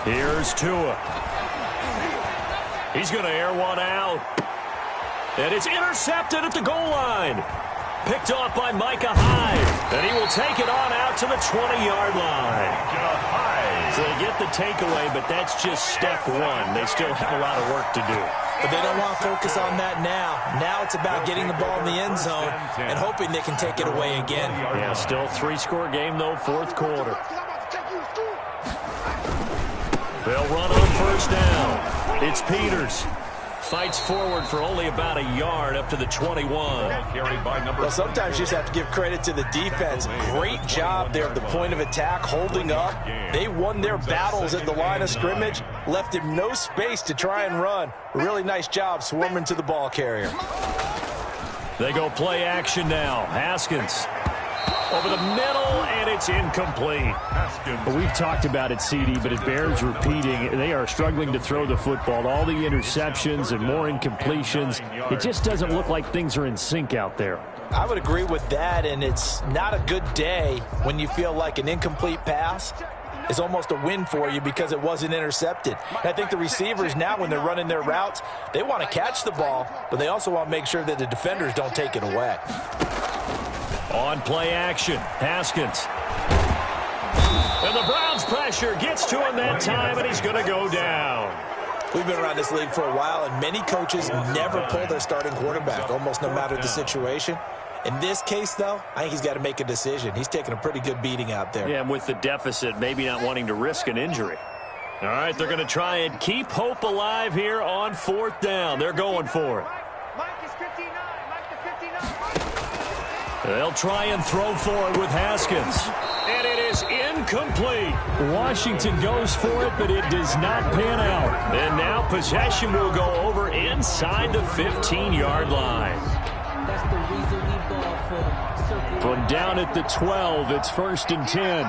Here's Tua. He's going to air one out. And it's intercepted at the goal line. Picked off by Micah Hyde. And he will take it on out to the 20-yard line. Hyde. So they get the takeaway, but that's just step one. They still have a lot of work to do. But they don't want to focus on that now. Now it's about getting the ball in the end zone and hoping they can take it away again. Yeah, still three-score game, though, fourth quarter. They'll run on first down. It's Peters. Fights forward for only about a yard up to the 21. Well, sometimes you just have to give credit to the defense. Great job there at the point of attack, holding up. They won their battles at the line of scrimmage, left him no space to try and run. Really nice job swarming to the ball carrier. They go play action now. Haskins over the middle, and it's incomplete. Well, we've talked about it, CD, but it bears repeating. They are struggling to throw the football. All the interceptions and more incompletions. It just doesn't look like things are in sync out there. I would agree with that, and it's not a good day when you feel like an incomplete pass is almost a win for you because it wasn't intercepted. And I think the receivers now, when they're running their routes, they want to catch the ball, but they also want to make sure that the defenders don't take it away. On play action, Haskins. And the Browns' pressure gets to him that time, and he's going to go down. We've been around this league for a while, and many coaches never pull their starting quarterback, almost no matter the situation. In this case, though, I think he's got to make a decision. He's taking a pretty good beating out there. Yeah, and with the deficit, maybe not wanting to risk an injury. All right, they're going to try and keep hope alive here on fourth down. They're going for it. Mike is 59. Mike the 59. They'll try and throw for it with Haskins. And it is incomplete. Washington goes for it, but it does not pan out. And now possession will go over inside the 15-yard line. That's the reason we ball for. From down at the 12, it's 1st and 10.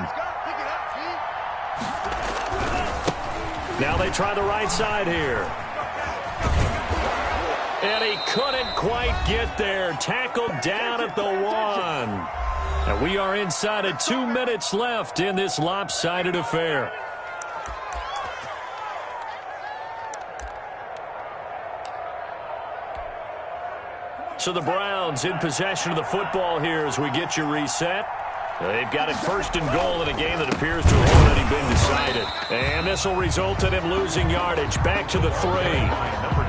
Now they try the right side here. And he couldn't quite get there. Tackled down at the 1. And we are inside of 2 minutes left in this lopsided affair. So the Browns in possession of the football here as we get you reset. They've got it 1st and goal in a game that appears to have already been decided. And this will result in him losing yardage. Back to the 3.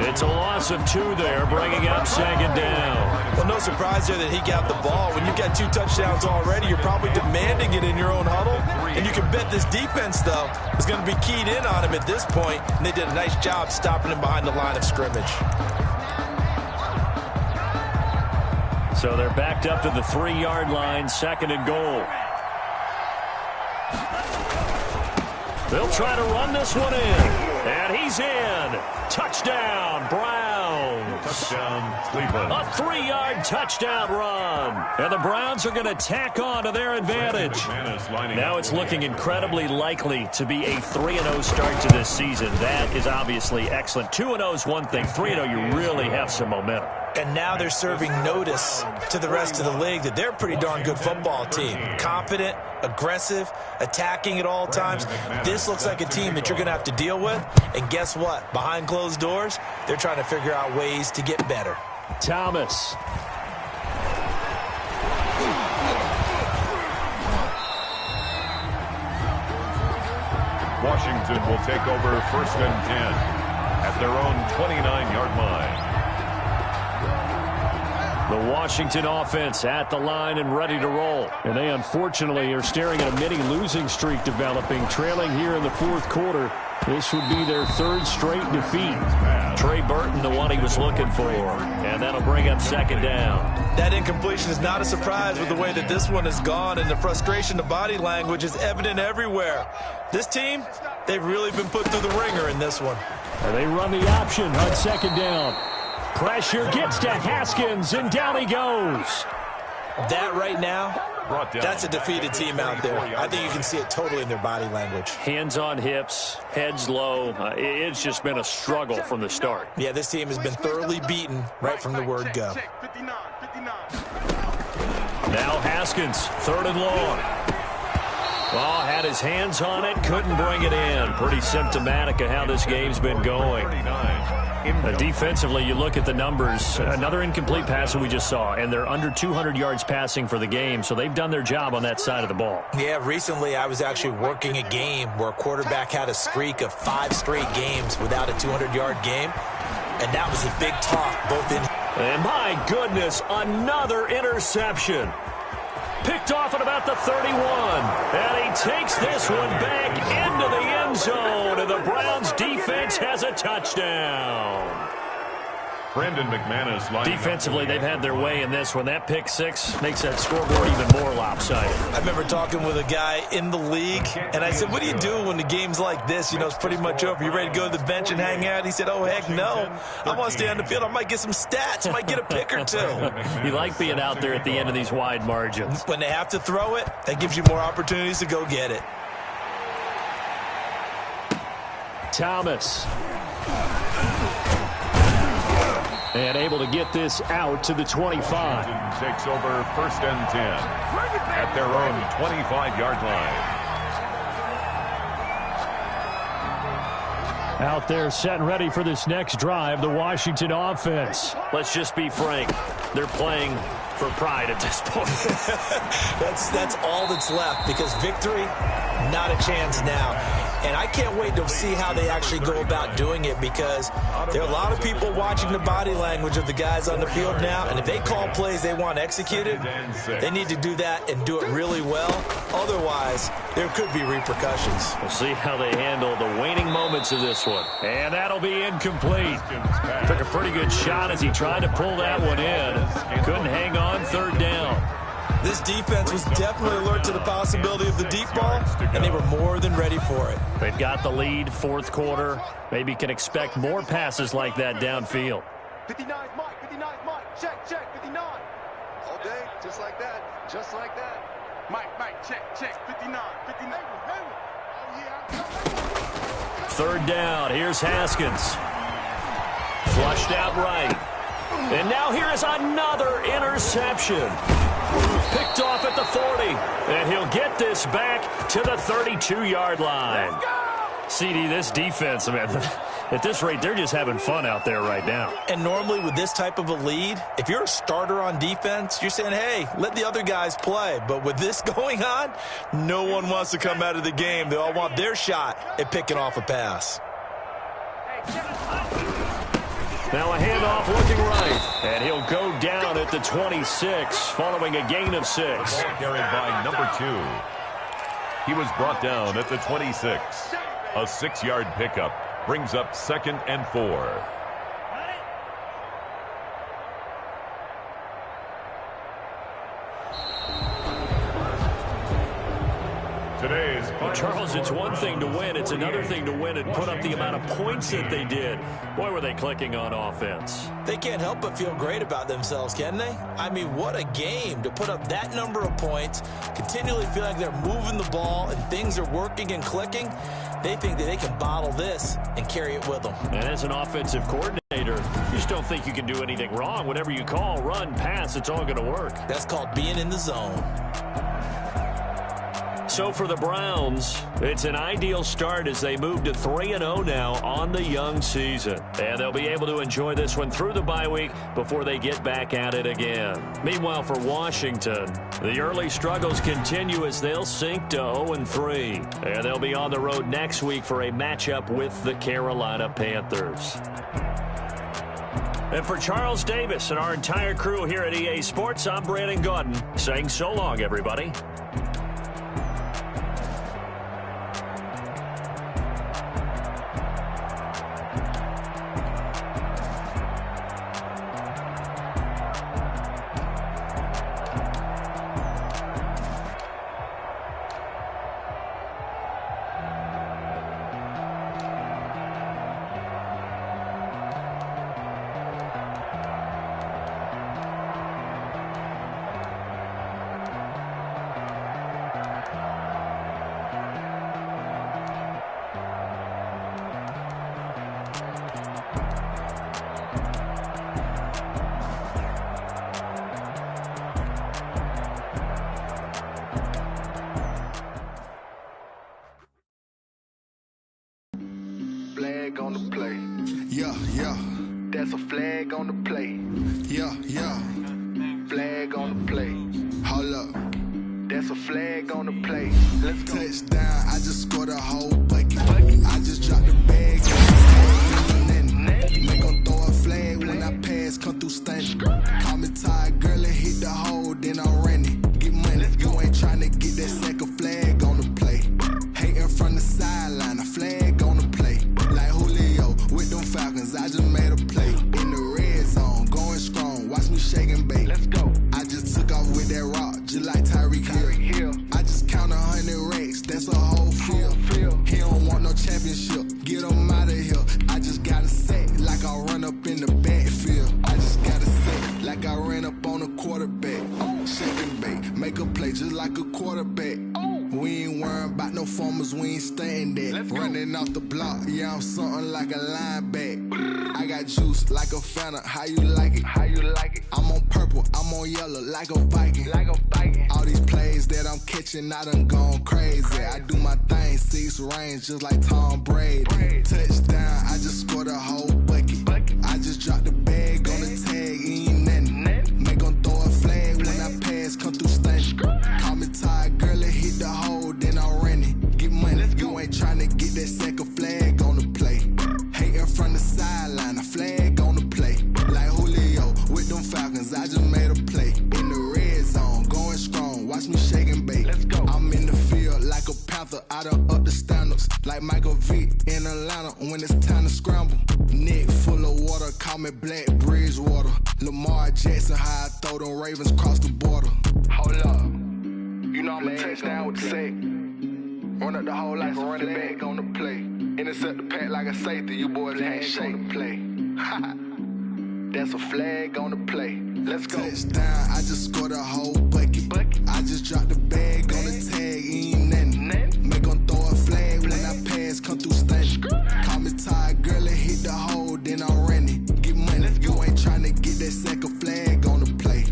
It's a loss of 2 there, bringing up 2nd down. Well, no surprise there that he got the ball. When you've got 2 touchdowns already, you're probably demanding it in your own huddle. And you can bet this defense, though, is going to be keyed in on him at this point. And they did a nice job stopping him behind the line of scrimmage. So they're backed up to the 3-yard line, 2nd and goal. They'll try to run this one in. And he's in. Touchdown, Browns. Touchdown, Cleveland. A 3-yard touchdown run. And the Browns are going to tack on to their advantage. Now it's looking incredibly likely to be a 3-0 start to this season. That is obviously excellent. 2-0 is one thing. 3-0, you really have some momentum. And now they're serving notice to the rest of the league that they're a pretty darn good football team. Confident, aggressive, attacking at all times. This looks like a team that you're going to have to deal with. And guess what? Behind closed doors, they're trying to figure out ways to get better. Thomas. Washington will take over 1st and 10 at their own 29-yard line. The Washington offense at the line and ready to roll. And they unfortunately are staring at a mini losing streak developing, trailing here in the 4th quarter. This would be their 3rd straight defeat. Trey Burton, the one he was looking for. And that'll bring up 2nd down. That incompletion is not a surprise with the way that this one has gone, and the frustration, the body language is evident everywhere. This team, they've really been put through the ringer in this one. And they run the option on 2nd down. Pressure gets to Haskins, and down he goes. That right now, that's a defeated team out there. I think you can see it totally in their body language. Hands on hips, heads low. It's just been a struggle from the start. Yeah, this team has been thoroughly beaten right from the word go. Now Haskins, 3rd and long. Oh, had his hands on it, couldn't bring it in. Pretty symptomatic of how this game's been going. Defensively, you look at the numbers. Another incomplete pass that we just saw, and they're under 200 yards passing for the game, so they've done their job on that side of the ball. Yeah, recently I was actually working a game where a quarterback had a streak of 5 straight games without a 200-yard game, and that was a big talk both in... And my goodness, another interception. Picked off at about the 31. And he takes this one back into the end zone. And the Browns defense has a touchdown. Brandon McManus. Defensively, they've had their way in this one. That pick six makes that scoreboard even more lopsided. I remember talking with a guy in the league, and I said, what do you do when the game's like this? You know, it's pretty much over. You ready to go to the bench and hang out? He said, oh, heck no. I want to stay on the field. I might get some stats. Might get a pick or two. You like being out there at the end of these wide margins. When they have to throw it, that gives you more opportunities to go get it. Thomas. And able to get this out to the 25. Takes over 1st and 10 at their own 25-yard line. Out there set and ready for this next drive, the Washington offense. Let's just be frank. They're playing for pride at this point. That's all that's left, because victory, not a chance now. And I can't wait to see how they actually go about doing it, because there are a lot of people watching the body language of the guys on the field now, and if they call plays they want executed, they need to do that and do it really well. Otherwise, there could be repercussions. We'll see how they handle the waning moments of this one. And that'll be incomplete. Took a pretty good shot as he tried to pull that one in. Couldn't hang on, 3rd down. This defense was definitely alert to the possibility of the deep ball, and they were more than ready for it. They've got the lead, 4th quarter. Maybe can expect more passes like that downfield. 59 Mike, 59 Mike, check, 59. All day, just like that, just like that. Mike, check, 59. Oh, yeah. 3rd down, here's Haskins. Flushed out right. And now here is another interception. Picked off at the 40. And he'll get this back to the 32-yard line. CD, this defense, man, at this rate, they're just having fun out there right now. And normally with this type of a lead, if you're a starter on defense, you're saying, hey, let the other guys play. But with this going on, no one wants to come out of the game. They all want their shot at picking off a pass. Now a handoff looking right. And he'll go down at the 26 following a gain of 6. Carried by number 2. He was brought down at the 26. A 6-yard pickup brings up 2nd and 4. Charles, it's one thing to win. It's another thing to win and put up the amount of points that they did. Boy, were they clicking on offense. They can't help but feel great about themselves, can they? I mean, what a game to put up that number of points, continually feel like they're moving the ball and things are working and clicking. They think that they can bottle this and carry it with them. And as an offensive coordinator, you just don't think you can do anything wrong. Whatever you call, run, pass, it's all going to work. That's called being in the zone. So for the Browns, it's an ideal start as they move to 3-0 now on the young season. And they'll be able to enjoy this one through the bye week before they get back at it again. Meanwhile, for Washington, the early struggles continue as they'll sink to 0-3. And they'll be on the road next week for a matchup with the Carolina Panthers. And for Charles Davis and our entire crew here at EA Sports, I'm Brandon Gaudin saying so long, everybody. flag on the play. Yeah, yeah. That's a flag on the play. Yeah, yeah. Flag on the play. Hold up. That's a flag on the play. Let's go. Touchdown, I just scored a whole bucket. I just dropped the bag. Make 'em throw a flag when I pass, come through stunning. Call me tired, girl, and hit the hole, then I'm running. Get money, you ain't tryna get that second flag on the play. Hating from the sideline, a flag on the play. Like Julio with them Falcons, I just made a play. In the red zone, going strong, watch me shake and bake. Let's go. I just took off with that rock, just like Tyreek Hill. I just count 100 racks, that's a whole field. He don't want no championship, get him out of here. I just got a set, like I run up in the backfield. I just got a set, like I ran up on a quarterback. Shake and bake, make a play just like a quarterback. We ain't worrying about no formers, we ain't staying there. Running off the block, yeah, I'm something like a lineback. I got juice like a Fanta, how you like it? How you like it? I'm on purple, I'm on yellow, like a Viking. Like a Viking. All these plays that I'm catching, I done gone crazy. I do my thing, 6 range, just like Tom Brady. Touchdown, I just scored a whole bucket. I just dropped the bag on the tag, ain't nothing. Make 'em throw a flag when I pass, come through stunning. Call me tired, girl, and hit the hole, then I'm running. Get money, you ain't tryna get that second flag on the play. Hating from the sideline, a flag on the play. Like Julio with them Falcons, I just made a play. In the red zone, going strong, watch me shake and bake. Let's go. I'm in the field like a Panther, I done up the standards. Like Michael Vick in Atlanta when it's time to scramble. Neck full of water, call me Black Bridgewater. Lamar Jackson, how I throw them Ravens cross the border. Hold up. You know I'm a touchdown with the sack. Run up the hole like a running back on the play. Intercept the pack like a safety. You boys can't shake the play. That's a flag on the play. Let's go. Touchdown, I just scored a whole bucket. I just dropped the bag on the tag, ain't nothing. Make 'em throw a flag when I pass, come through stunning. Call me tired, girl, and hit the hole, then I'm running. Get money, you ain't tryna get that second flag on the play.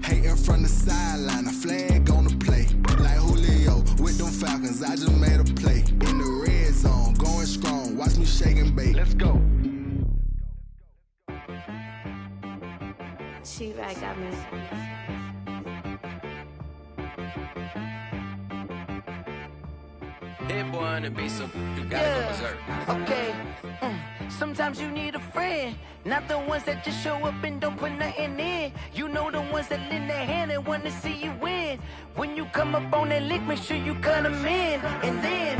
Hating from the sideline, a flag on the play. Like Julio with them Falcons, I just made a play. In the red zone, going strong, watch me shake and bake. Let's go. She-Rag got me. Hit boy on the beat, so you gotta go berserk. Okay. Sometimes you need a friend, not the ones that just show up and don't put nothing in. You know the ones that lend their hand and want to see you win. When you come up on that lick, make sure you cut them in. And then,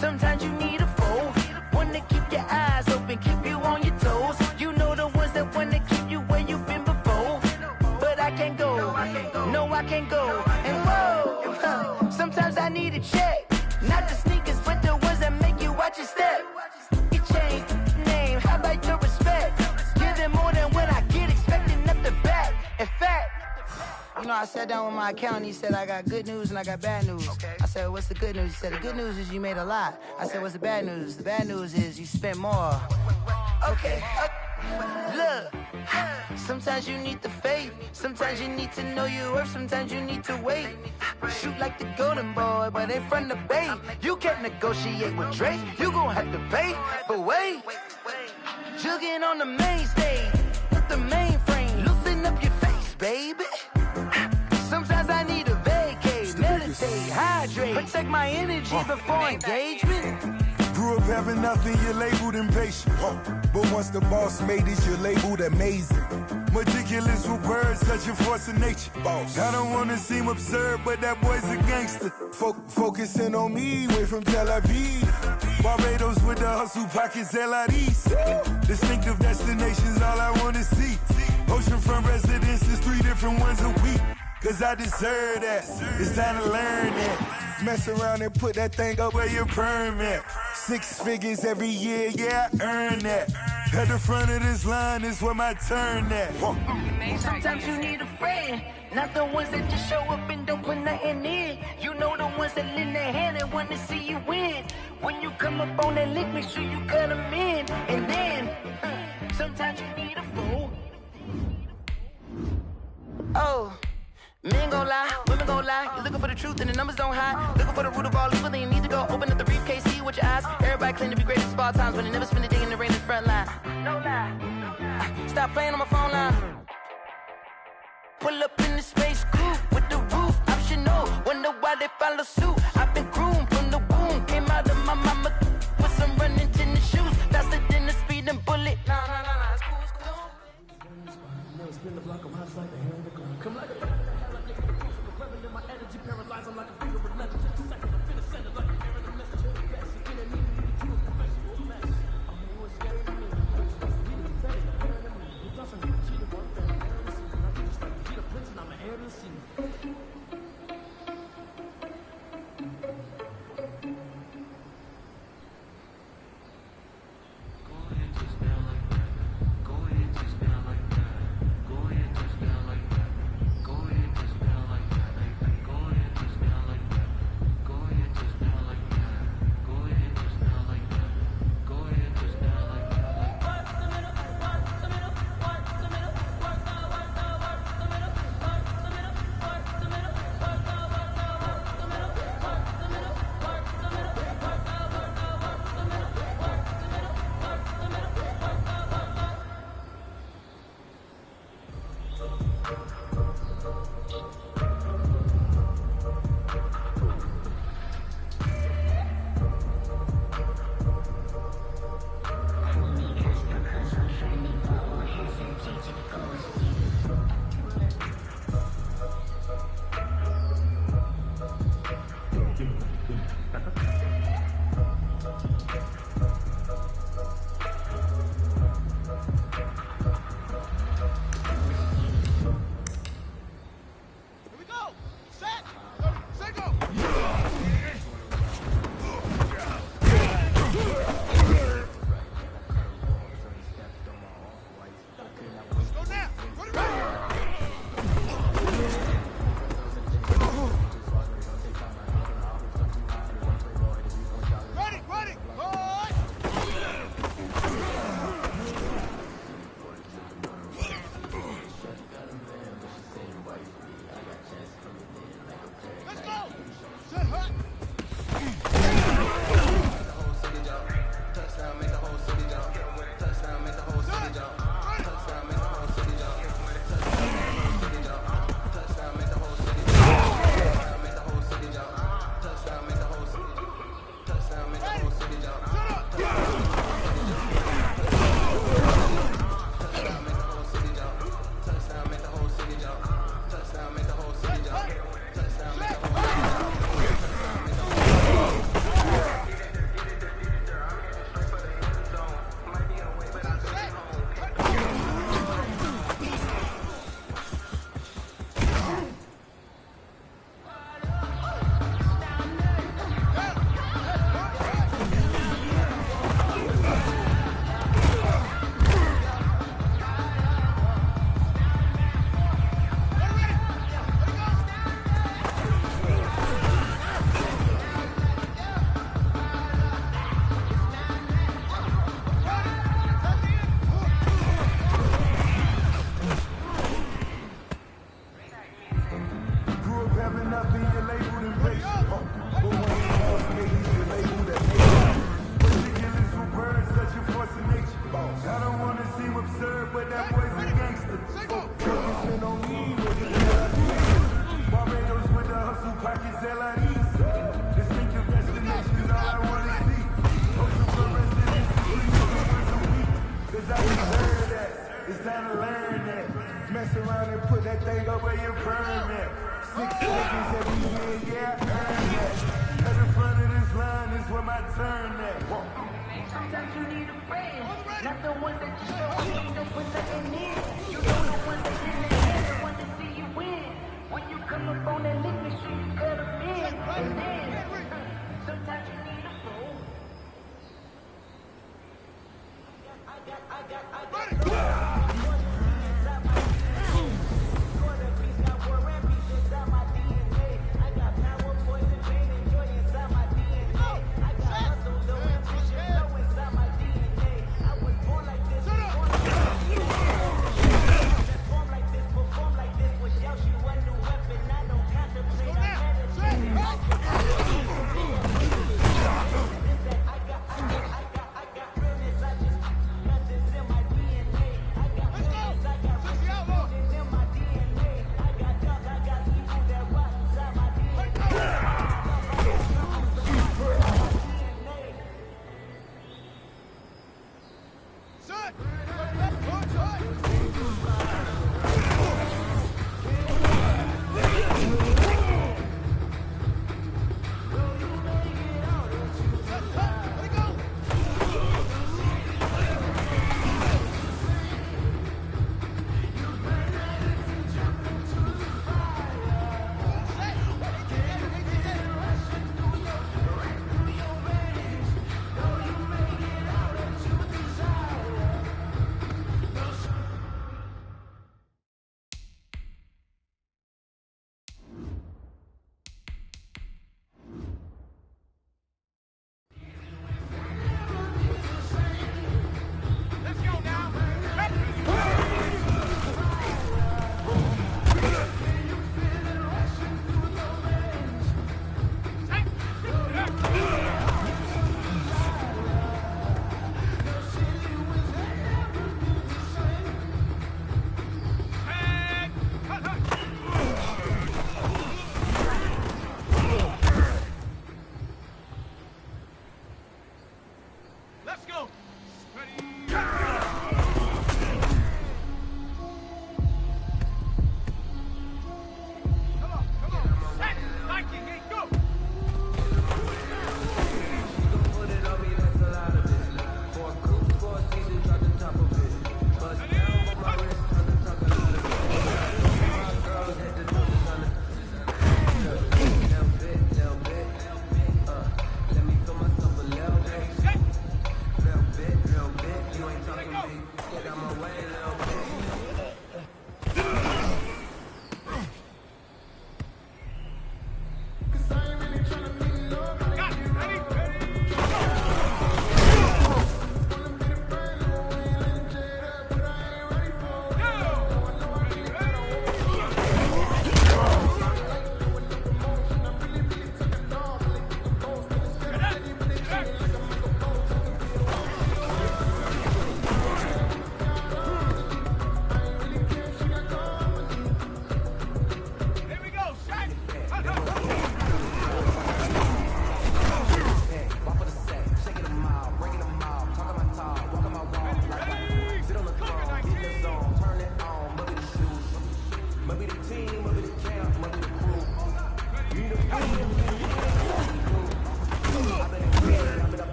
sometimes you need a foe, one to keep your eyes open, keep you on your toes. You know the ones that want to keep you where you've been before. But I can't go, no I can't go. And whoa, sometimes I need a check. Not the sneakers, but the ones that make you watch your step. You change name, how about your respect? Give them more than what I get, expecting nothing back. In fact, you know, I sat down with my accountant, he said, I got good news and I got bad news. I said, what's the good news? He said, the good news is you made a lot. I said, what's the bad news? The bad news is you spent more. Okay. Look, sometimes you need the faith, sometimes you need to know your worth, sometimes you need to wait. Shoot like the golden boy, but in front of Bay. You can't negotiate with Drake, you gon' have to pay. But wait, jugging on the main stage with the mainframe, loosen up your face, baby. Sometimes I need a vacate, meditate, hydrate, protect my energy before engagement. Grew up having nothing, you're labeled impatient. But once the boss made it, you're labeled amazing. Meticulous with words, such a force of nature. I don't wanna seem absurd, but that boy's a gangster. Focusing on me, way from Tel Aviv. Barbados with the hustle pockets, LIDs. Distinctive destinations, all I wanna see. Oceanfront residences, 3 different ones a week. Cause I deserve that, it's time to learn that. Mess around and put that thing up where your permit. 6 figures every year, yeah, I earn that. At the front of this line is where my turn at. Sometimes you need a friend, not the ones that just show up and don't put nothing in. You know the ones that lend their hand and want to see you win. When you come up on that lick, make sure you cut them in. And then, sometimes you need a fool. Oh. Men gon' lie, women gon' lie. You're looking for the truth and the numbers don't hide. Looking for the root of all evil, then you need to go open up the briefcase, see what out your eyes. Everybody claim to be greatest of all times, but they never spend a day in the rain in the front line. No lie. Stop playing on my phone line. Pull up in the space coupe with the roof optional. Wonder why they follow suit. I've been groomed from the womb. Came out of my mama with some running tennis shoes. Faster than the speeding bullet. Nah, it's cool, it's cool. Spin the block, I'm hot like a hand. Come like a in my energy, paralyzed. I'm like a figure of legend. Just a second, I'm finna send it like a mirror in the message.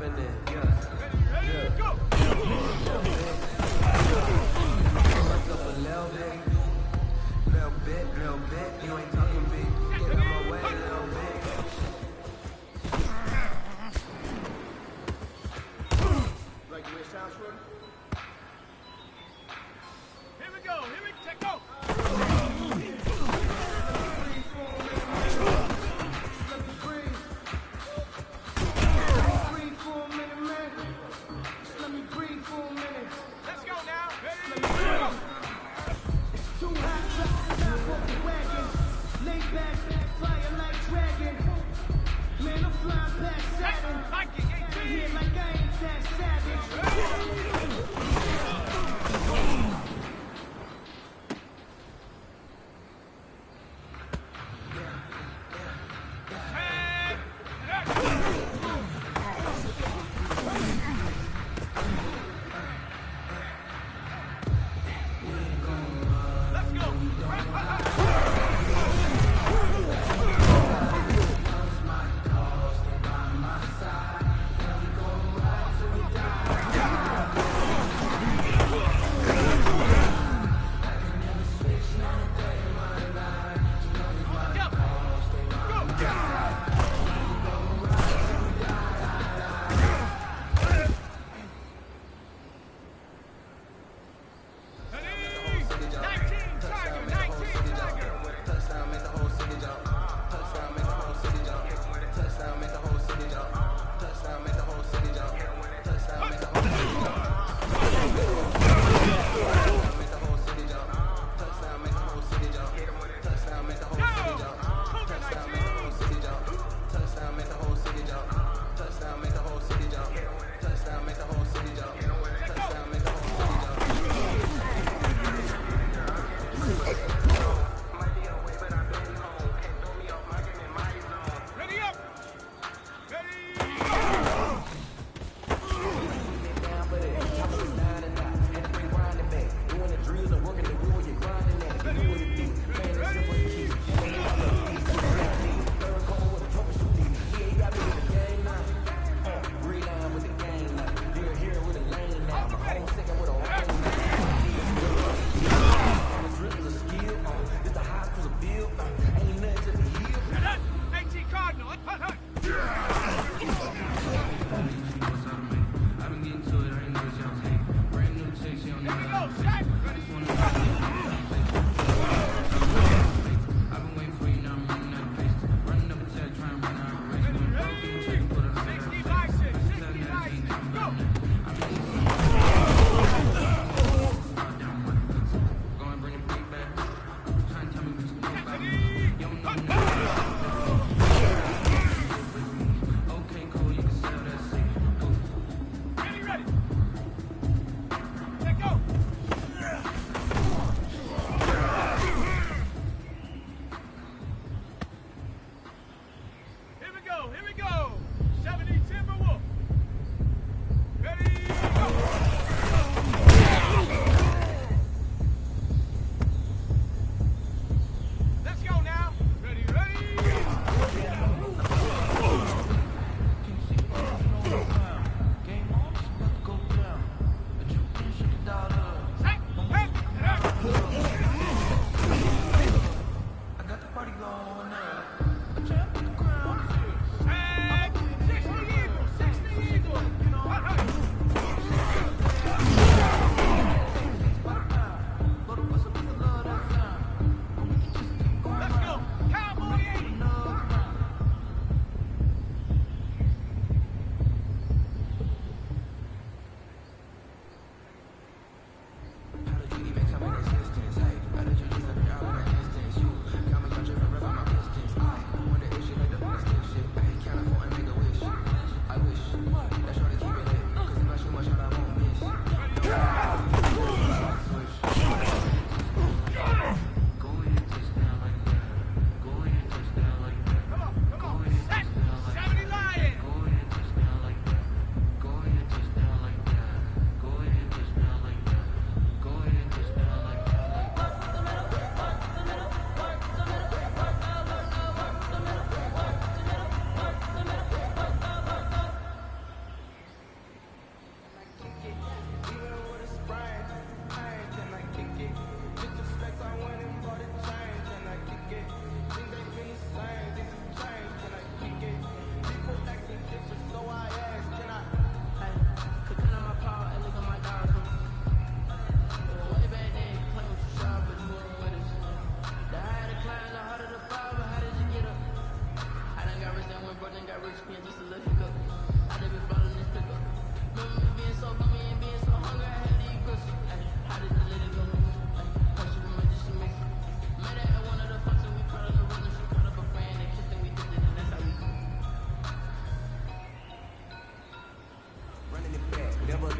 in there. Yeah. Go. Work up a little bit. You ain't talking big. Get out my way a little bit. Like the way it sounds, Shorty? Here we go. Take go. Let's go now. Ready? Too hot, drop the top off the wagon. Lay back.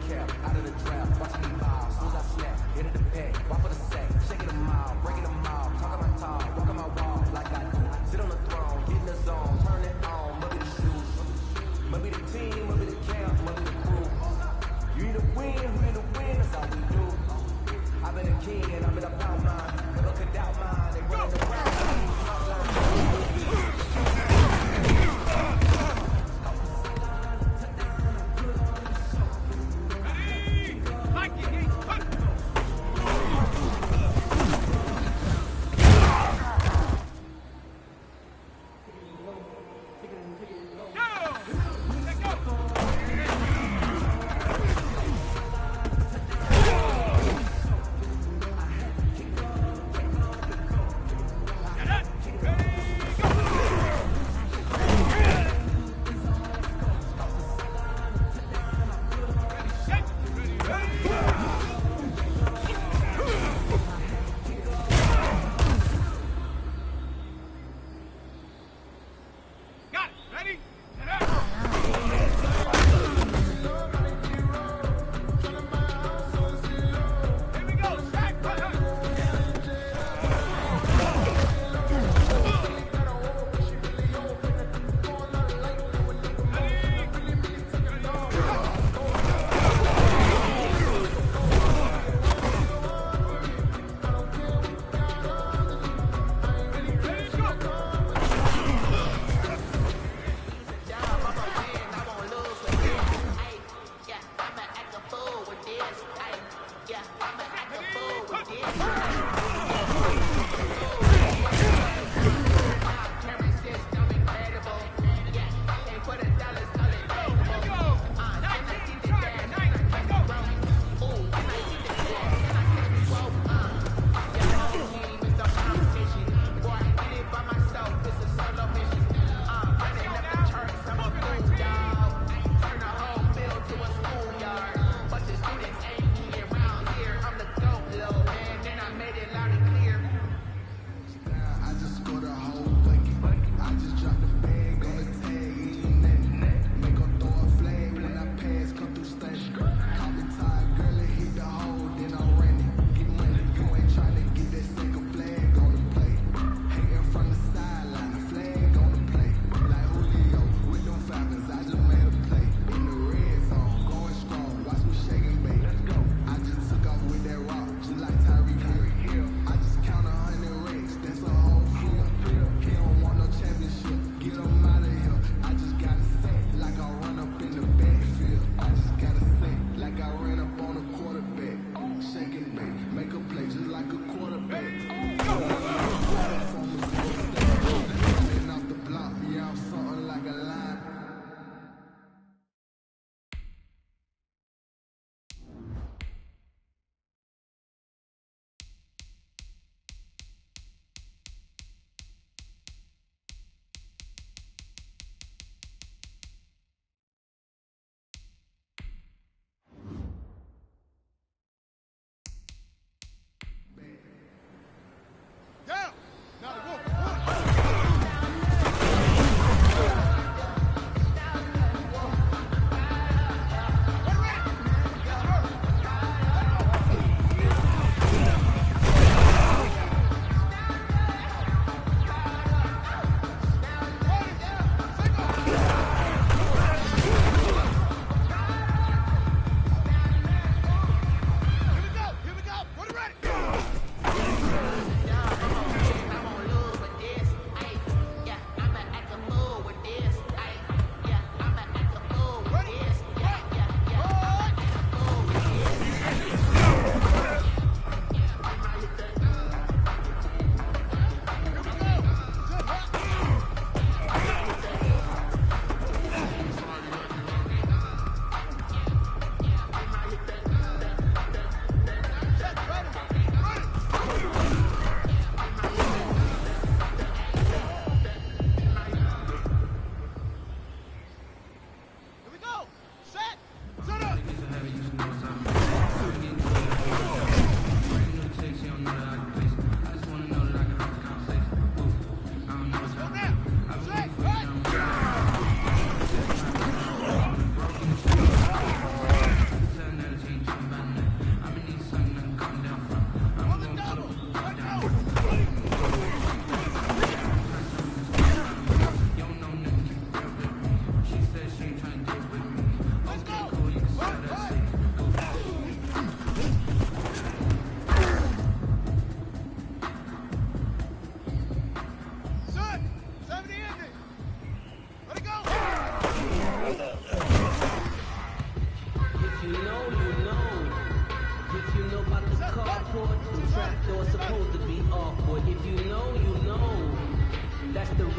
cap, out of the draft, watch me ball. Soon as I snap, hit it the pack, walk for the sack, shaking them all, breaking them all, talking my talk, walking my wall like I do. Sit on the throne, get in the zone, turn it on, maybe the shoes, maybe the team, maybe the camp, maybe the crew. You need to win, who need to win, that's all we do. I've been a king and I've been about mine, never could doubt mine, they running around.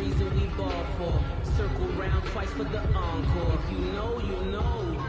reason we ball for. Circle round twice for the encore. If you know, you know.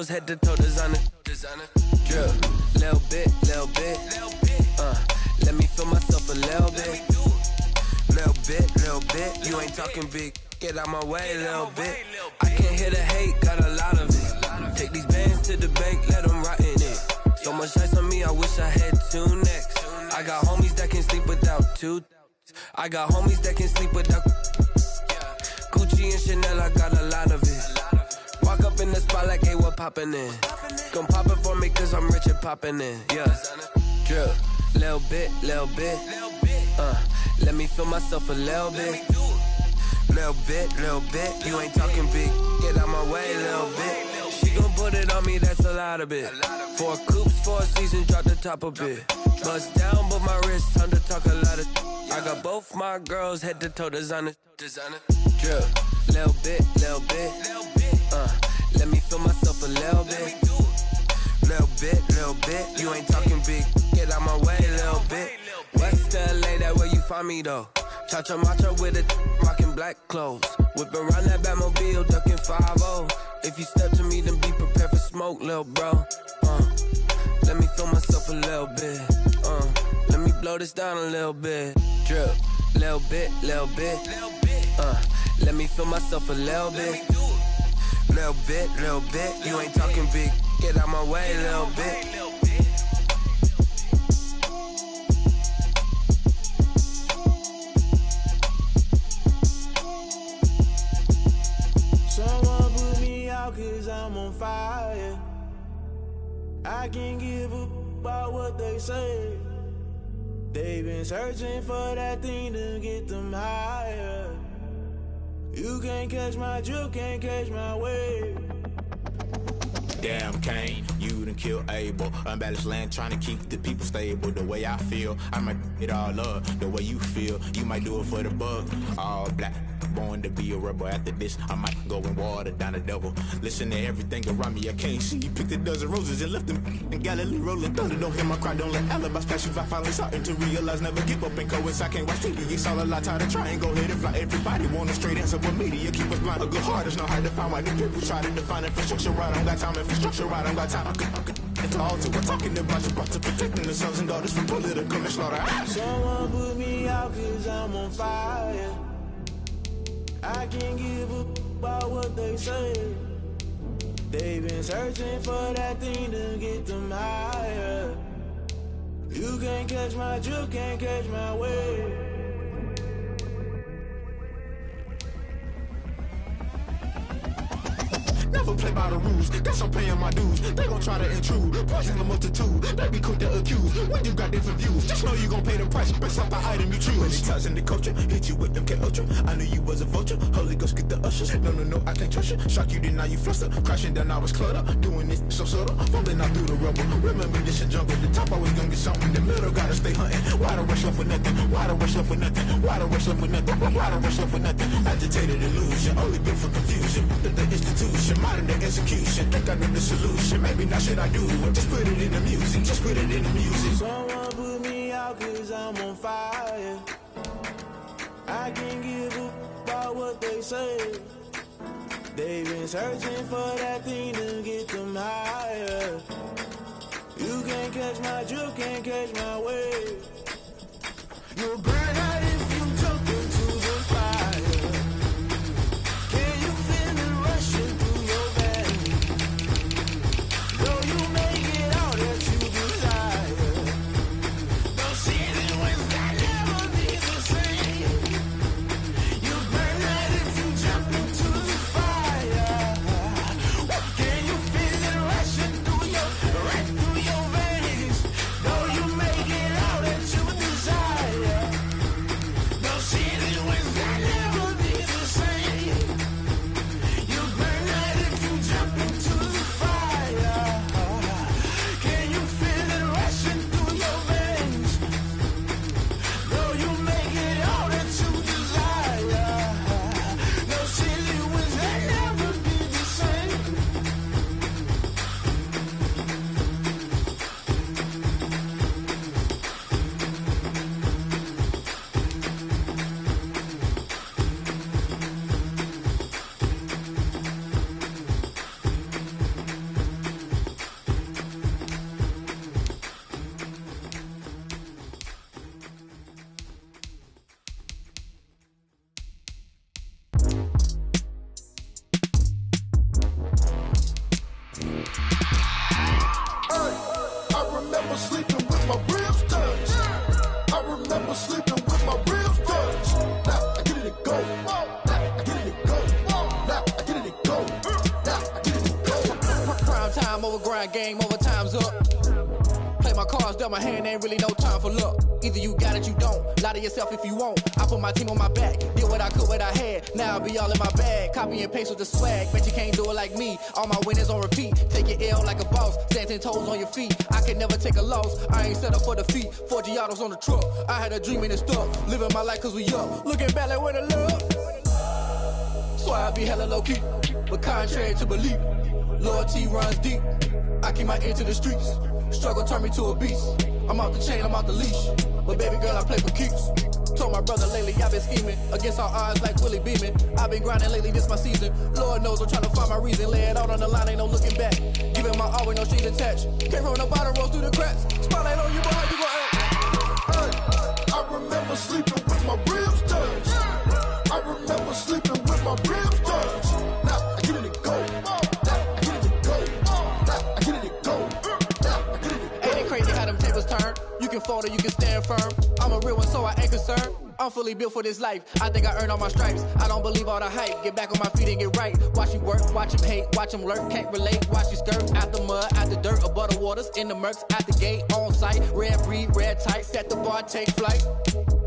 Head to toe designer, drip, little bit, let me feel myself a little bit. Little bit, you ain't talking big. Get out my way a little bit. I can't hear the hate, got a lot of it. Take these bands to the bank, let them rot in it. So much ice on me, I wish I had 2 necks. I got homies that can sleep without 2. I got homies that can sleep without Gucci and Chanel, I got a lot of it. Walk up in the spot like, hey, what poppin' in? Gon' pop it for me cause I'm rich and poppin' in, yeah. Drip, little bit. Let me feel myself a little bit. Little bit, you ain't talking big. Get out my way a little bit. She gon' put it on me, that's a lot of it. 4 coops, 4 seasons, drop the top a bit. Bust down, but my wrist, time to talk a lot of. I got both my girls head to toe designer. Drip, little bit. Let me feel myself a little bit. Little bit, you ain't talking big. Get out my way a little bit. West LA, that where you find me though. Cha-cha matcha with a rockin' black clothes. Whip around that Batmobile, ducking 5-0. If you step to me, then be prepared for smoke, lil' bro. Let me feel myself a little bit. Let me blow this down a little bit. Drip, little bit. Let me feel myself a little bit. Little bit, you ain't talking big. Get out my way a little bit. Someone put me out cause I'm on fire. I can't give a about what they say. They've been searching for that thing to get them higher. You can't catch my drift, can't catch my wave. Damn Kane, you done killed Abel. Unbalanced land, trying to keep the people stable. The way I feel, I might it all up. The way you feel, you might do it for the bug. All black, born to be a rebel. After this, I might go and water down the devil. Listen to everything around me, I can't see. Picked a dozen roses and left them in Galilee rolling thunder. Don't hear my cry, don't let alibis pass you. I finally starting to realize, never give up and coincide. Can't watch TV, it's all a lot. Tired of trying, go ahead and fly. Everybody want a straight answer, but media keep us blind. A good heart is not hard to find. Why the people try to define infrastructure right? I don't got time, infrastructure right, I don't got time. It's all to we're talking about you, brought to protecting the sons and daughters from political and slaughter. Someone put me out cause I'm on fire. I can't give a about what they say. They've been searching for that thing to get them higher. You can't catch my drift, can't catch my wave. Never play by the rules, guess I'm paying my dues. They gon' try to intrude, poison the multitude. They be quick to accuse, when you got different views. Just know you gon' pay the price, based off the item you choose. Many times in the culture, hit you with them K-Ultra. I knew you was a vulture, Holy Ghost get the ushers. No, I can't trust you. Shock you, then now you fluster. Crashing down, I was cluttered. Doing this so subtle, fumbling out through the rubble. Remember this in jungle, the top always gonna get something. The middle gotta stay hunting. Why the rush left for nothing? Why the rush left for nothing? Why the rush left for nothing? Why the rush left for nothing? Agitated illusion, only built for confusion. The institution, modern day execution. Think I know the solution. Maybe not should I do it? Just put it in the music. Just put it in the music. Someone put me out cause I'm on fire. I can't give a about what they say. They've been searching for that thing to get them higher. You can't catch my drift, can't catch my wave. You'll burn out if you jump into the fire. Can you feel it rushing through your veins? Though you may get all that you desire, those seasons when that never be the same. You burn out if you jump into the fire. Can you feel it rushing through your veins? Though you may get all that you desire. never grind, game over, time's up. Play my cards, dealt my hand, ain't really no time for luck. Either you got it, you don't. Lie to yourself if you won't. I put my team on my back, did what I could, what I had. Now I'll be all in my bag, copy and paste with the swag. Bet you can't do it like me. All my winners on repeat. Take your L like a boss, stand 10 toes on your feet. I can never take a loss. I ain't set up for defeat. 4 Giottos on the truck. I had a dream and it stuck. Living my life cause we up. Looking back like where the love. So I be hella low key, but contrary to belief, loyalty runs deep. I keep my ear to the streets. Struggle turned me to a beast. I'm out the chain, I'm out the leash. But baby girl, I play for keeps. Told my brother lately, I've been scheming. Against all odds like Willie Beeman. I've been grinding lately, this my season. Lord knows I'm trying to find my reason. Lay it out on the line, ain't no looking back. Giving my all with no strings attached. Came from the bottom, rose through the cracks. Spotlight on you, boy, how you gon' act? Hey, I remember sleeping with my ribs touched. I remember sleeping with my ribs touched. Now I get it and go. Now I get it and go. Now I get it and go. Ain't it crazy how them tables turn? You can fold or you can stand firm. I'm a real one, so I ain't concerned. I'm fully built for this life. I think I earned all my stripes. I don't believe all the hype. Get back on my feet and get right. Watch you work, watch him hate, watch him lurk. Can't relate, watch you skirt. Out the mud, out the dirt, above the waters, in the murks, at the gate, on site. Red breed, red tight, set the bar, take flight.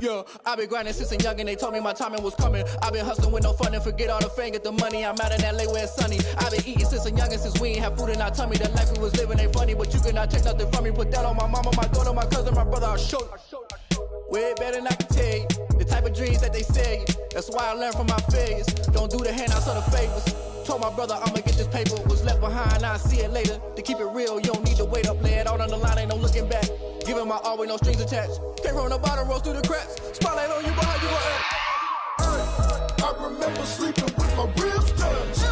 Yeah, I been grinding since a youngin', they told me my timing was coming. I been hustling with no fun and forget all the fame, get the money. I'm out in LA where it's sunny. I been eating since a youngin', since we ain't have food in our tummy. The life we was living ain't funny, but you cannot take nothing from me. Put that on my mama, my daughter, my cousin, my brother, I'll show you. Way better than I can tell you. The type of dreams that they sell you. That's why I learned from my failures. Don't do the handouts or the favors. Told my brother I'ma get this paper. Was left behind, I'll see it later. To keep it real, you don't need to wait up. Lay it out on the line, ain't no looking back. Giving my all with no strings attached. Came from the bottom, rose through the cracks. Spotlight on you, boy, how you gon' act? Hey, I remember sleeping with my ribs touched.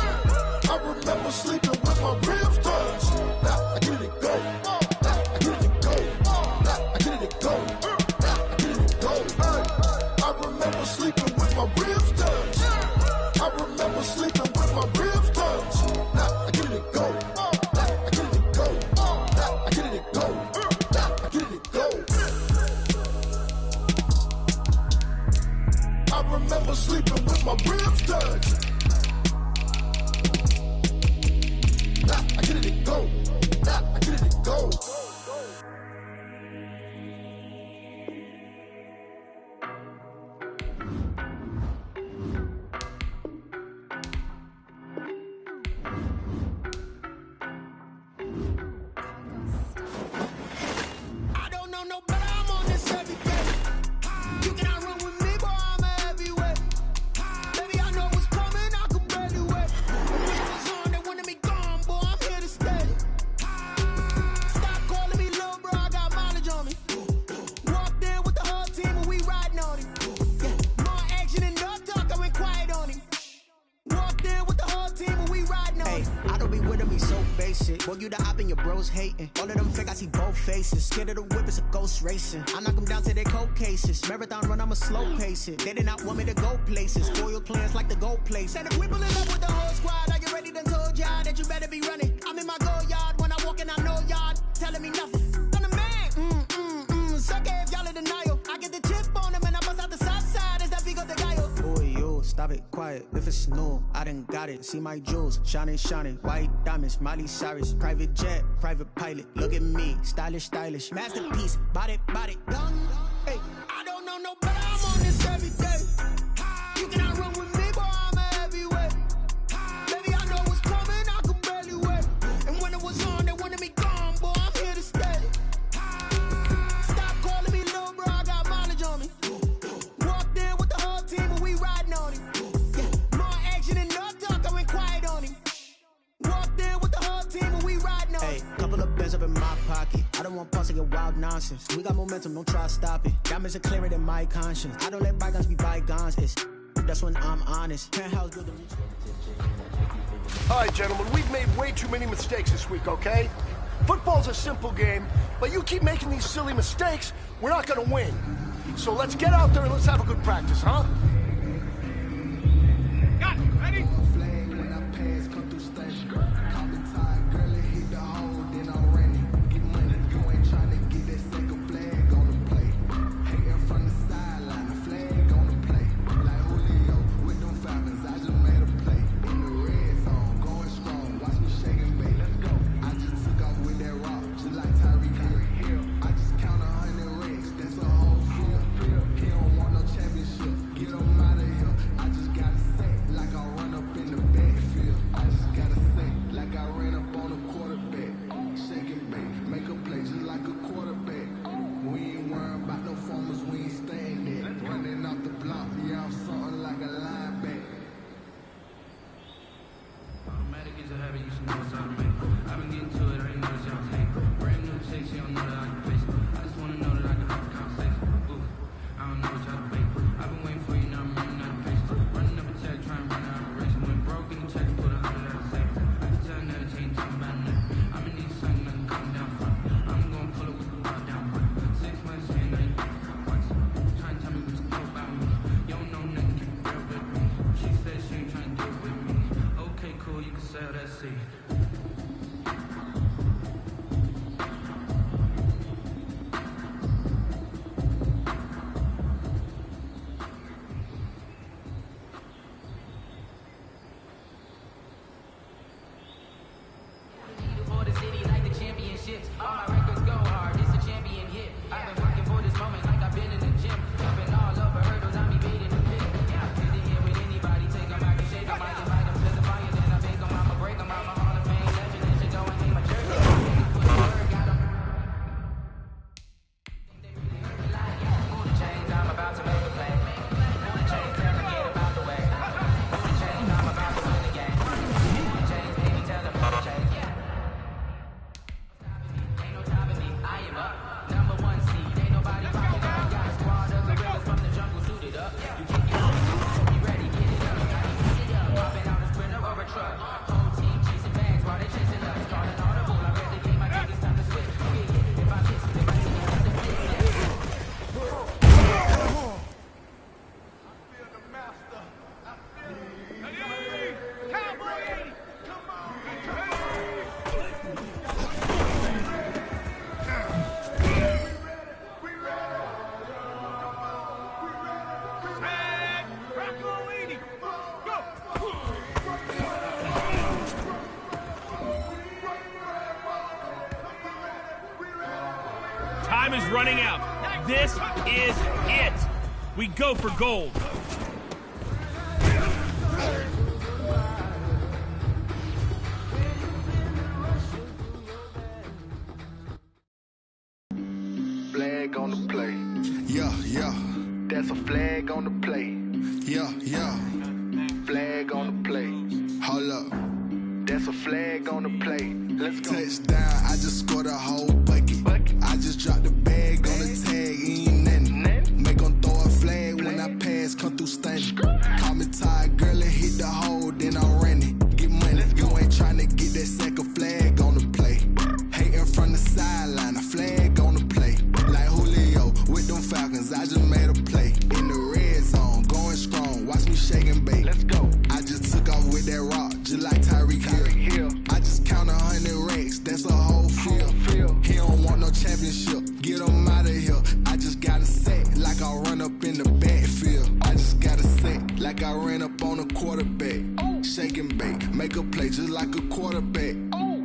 I remember sleeping with my ribs touched. Now I get it and go. Now I get it and go. Now I get it and go. I remember sleeping with my ribs touched. I remember sleeping with my ribs touched. Now I get it and go. Now I get it and go. Now I get it and go. Now I get it and go. I remember sleeping with my ribs touched. Now I get it and go. Now I get it and go. Boy, you the op and your bros hating. All of them fake, I see both faces. Scared of the whip, it's a ghost racing. I knock them down to their cold cases. Marathon run, I'ma slow pace it. They did not want me to go places. Foil plans like the gold place. And if we pull it up with the whole squad, are you ready? Done told y'all that you better be running. I'm in my go yard. When I walk in, I know y'all telling me nothing. I'm the man. Suck it if y'all in denial. I get the chip on them and I bust out the south side. Is that Vigo de Gallo? Boy, yo, stop it, quiet. If it's new, I done got it. See my jewels, shining, shining. White diamonds, Miley Cyrus. Private jet, private pilot. Look at me, stylish, stylish. Masterpiece, body, done. Hey, I don't know no better. I'm on this every day. You cannot run with me, boy. I'm a heavyweight. Baby, I know what's coming. I could barely wait. And when it was on, they wanted me gone, boy. I'm here to stay. Stop calling me little bro. I got mileage on me. Walked in with the whole team and we riding on him. More action and no talk. I went quiet on him. Walked in with the whole team and we riding on him. Hey, couple of bands up in my pocket. I don't want pause to get wild nonsense. We got momentum, don't try to stop it. Diamonds are clearer than my conscience. I don't let bygones be bygones. That's when I'm honest. Penthouse build the All right, gentlemen, we've made way too many mistakes this week, okay? Football's a simple game, but you keep making these silly mistakes, we're not gonna win. So let's get out there and let's have a good practice, huh? Got it, ready? Time is running out. This is it. We go for gold. Flag on the play. Yeah, yeah. That's a flag on the play. Yeah, yeah. Flag on the play. Hold up. That's a flag on the play. Let's go. Touchdown, I just scored a whole bucket. I just dropped the bag on the tag, ain't nothing. Make them throw a flag when I pass, come through stunning. Call me tired, girl, and hit the hole, then I'm running. Get money, you ain't tryna get that second flag on the play. Hating from the sideline, a flag on the play. Like Julio with them Falcons, I just made a play. In the red zone, going strong, watch me shake and bake. Let's go. I just took off with that rock, just like Tyreek Hill. I just count 100 racks, that's a whole field. He don't want no championship, get him out of here. I just got a set, like I run up in the backfield. I just got a set, like I ran up on a quarterback. Shake and bake, make a play just like a quarterback.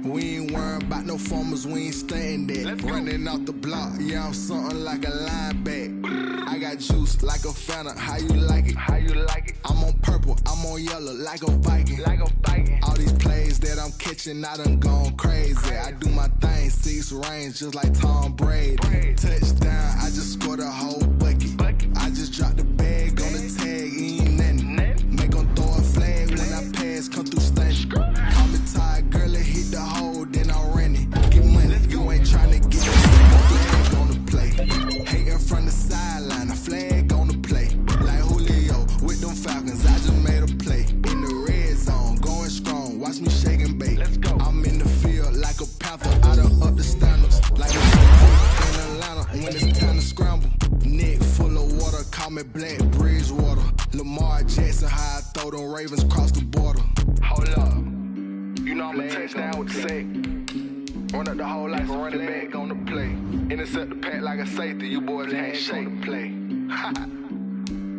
We ain't worrying about no formers, we ain't staying there. Running off the block, yeah, I'm something like a linebacker. I got juice like a Fanta, how you like it? How you like it? I'm on purple, I'm on yellow, like a Viking. Like a Viking. All these plays that I'm catching, I done gone crazy. I do my thing, 6 range, just like Tom Brady. Touchdown, I just scored a whole bucket. I just dropped the bag on the tag, ain't nothing. Make them throw a flag when I pass, come through stunning. Call me tired, girl, and hit the hole, then I'm running. Get money, you ain't tryna get that flag on the play. Hating from the sideline, a flag on the play. Like Julio with them Falcons, I just made a play. In the red zone, going strong, watch me shake and bake. Let's go. I'm in the field like a panther, I done up the standards. Like a in Atlanta when it's time to scramble. Neck full of water, call me Black Bridgewater. Lamar Jackson, how I throw them Ravens cross the border. Hold up. You know I'm a touchdown with the sack. Run up the hole like a running back on the play. Intercept the pack like a safety. You boys ain't shake the play.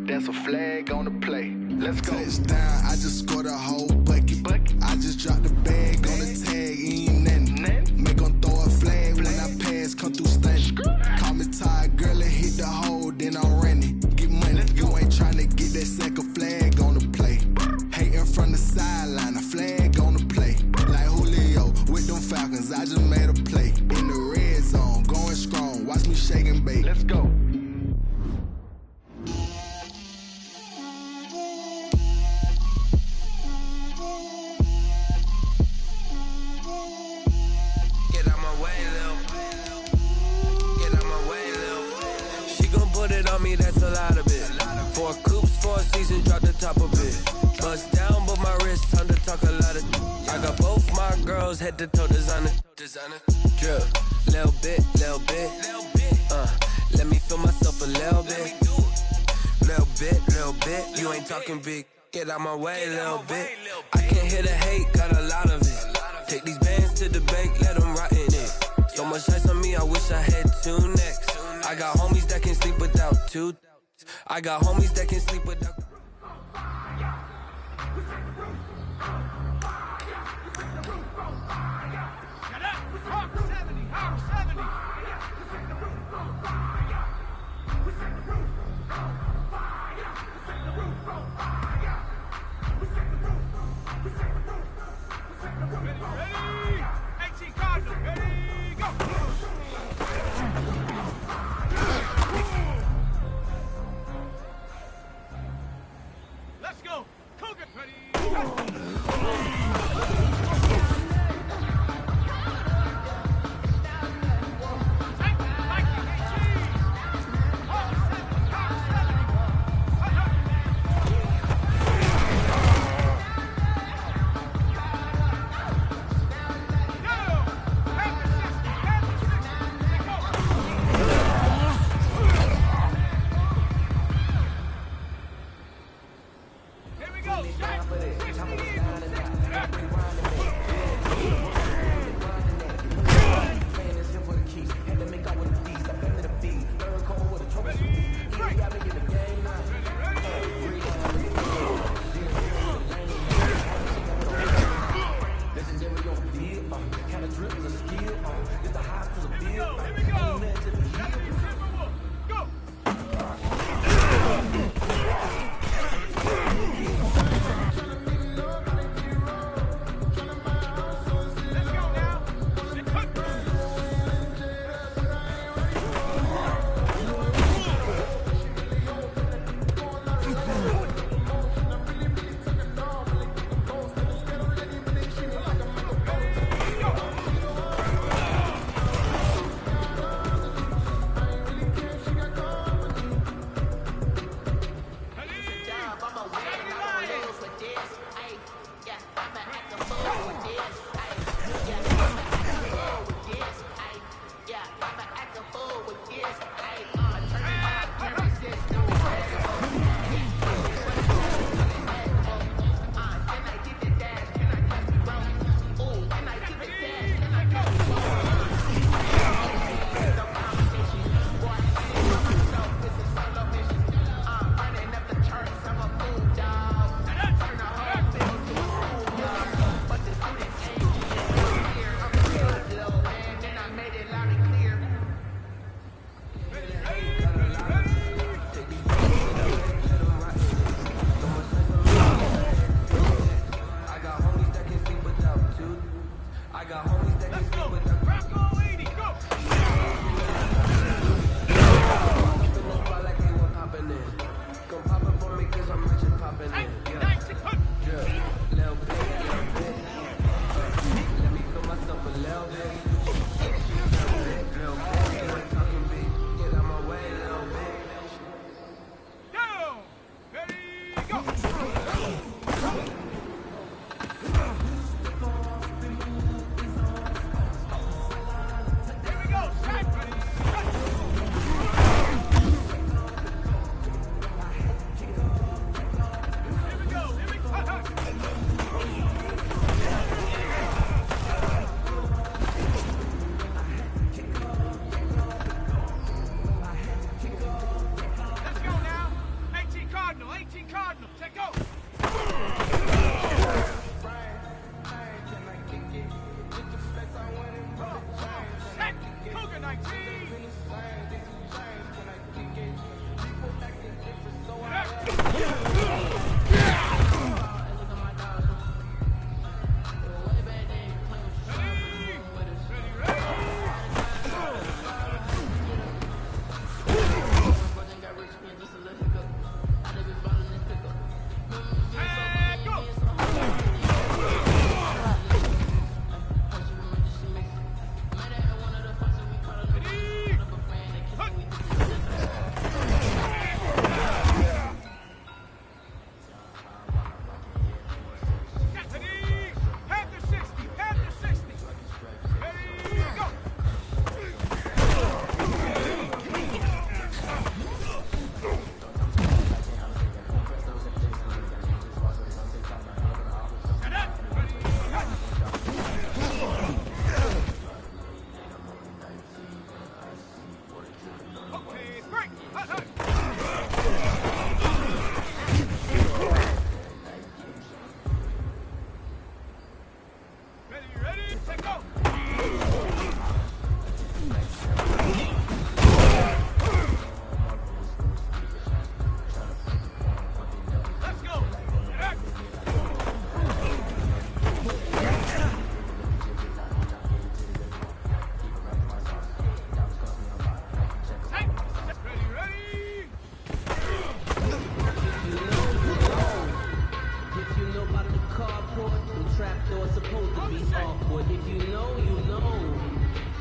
That's a flag on the play. Let's go. Touchdown, I just scored a whole bucket. I just dropped the bag on the tag, ain't nothing. Make them throw a flag when I pass, come through stunning. Call me tired, girl, and hit the hole, then I'm running. Get money, you ain't tryna get that second flag on the play. Hating from the sideline, a flag on the play. Like Julio with them Falcons, I just made a play. In the red zone, going strong, watch me shake and bake. Let's go. Get out my way, Lil. Get out my way, Lil. She gon' put it on me, that's a lot of it. 4 coops, 4 seasons, drop the top of it. Bust down, but my wrist, time to talk a lot of. I got both my girls, head to toe designer. Drip, little bit. Let me feel myself a little bit. Little bit. You ain't talking big. Get out my way, little bit. I can't hear the hate, got a lot of it. 2. I got homies that can sleep without. If you know, you know.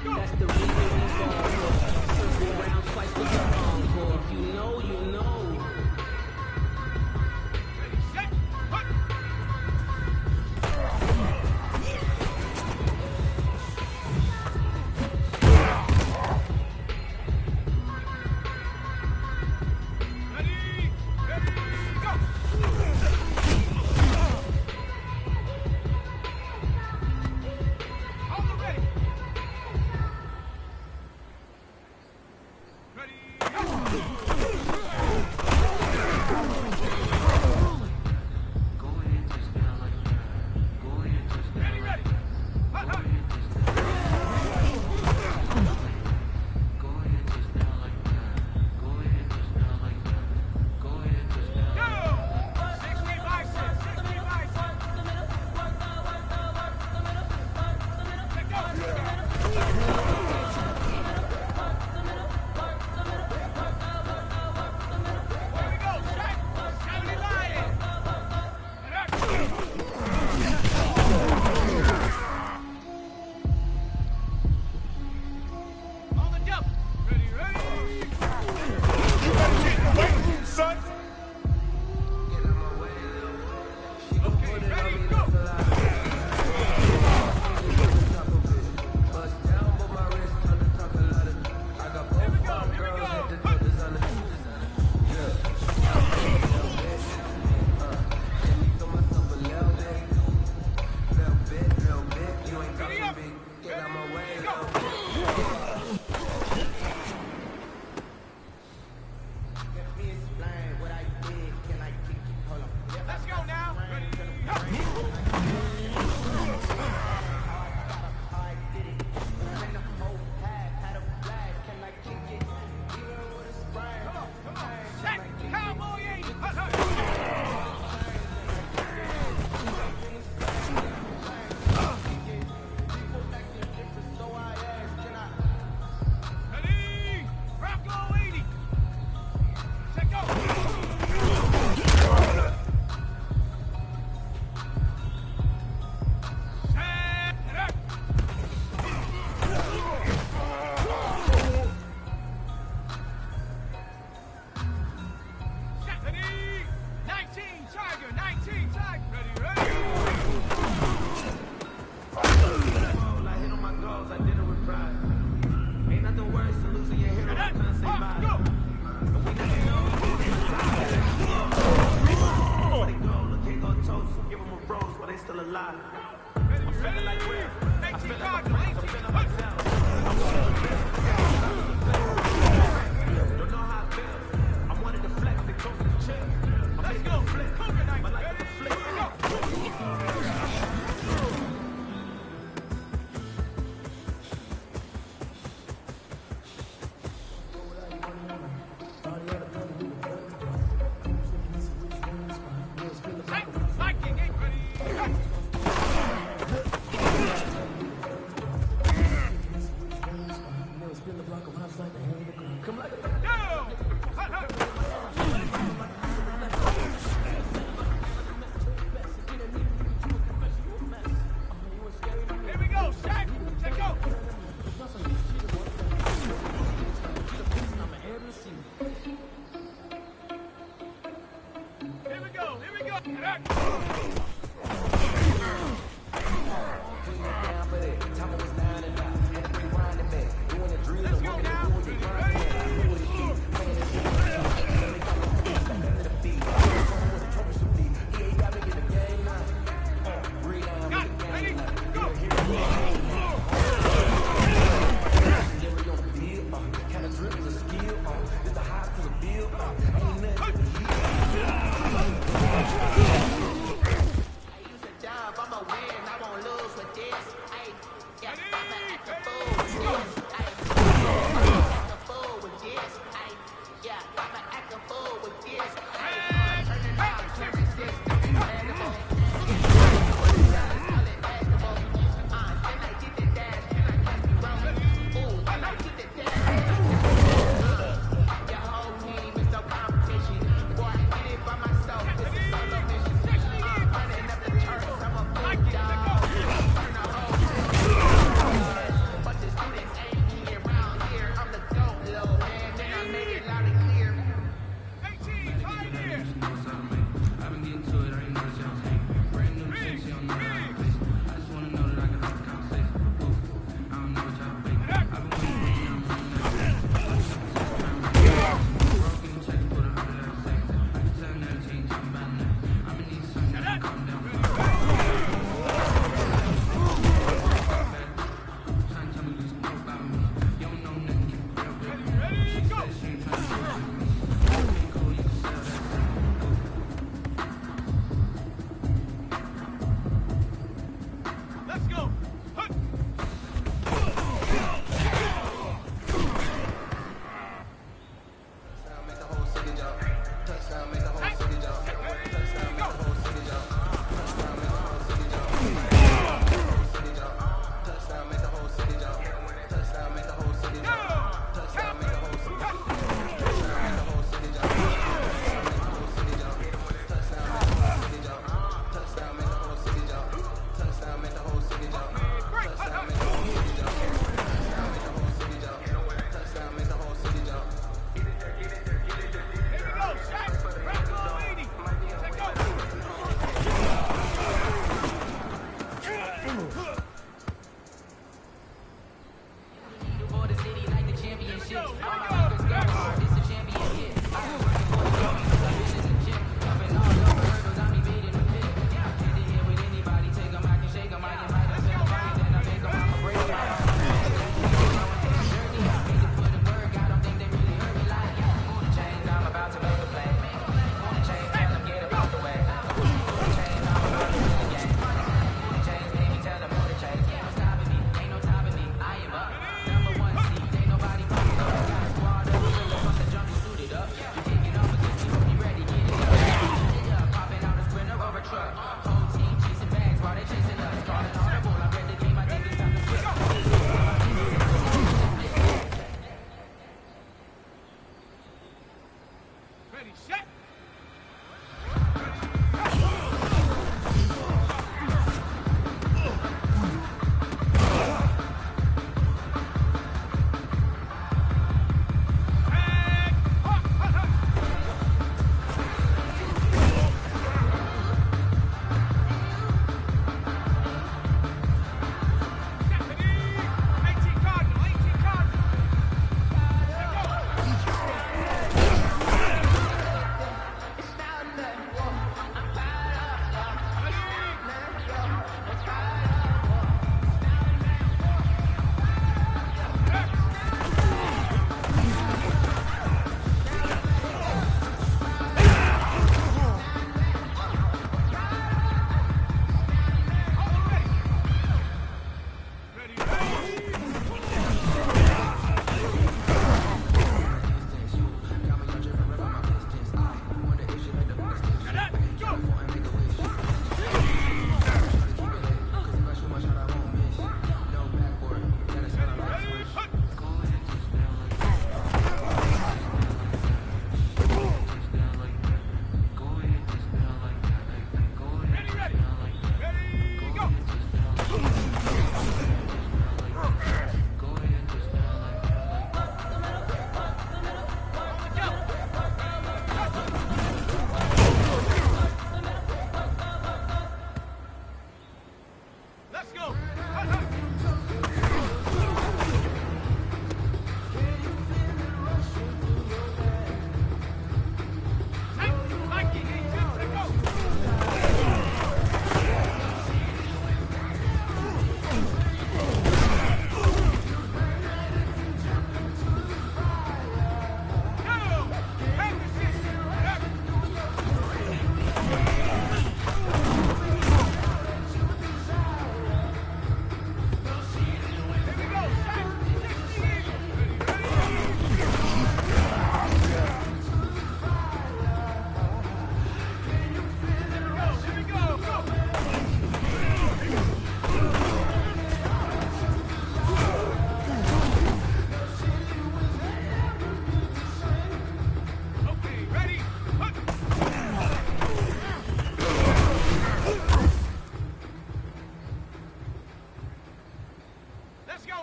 That's the reason we fall for. Circle around twice with the encore. If you know, you know.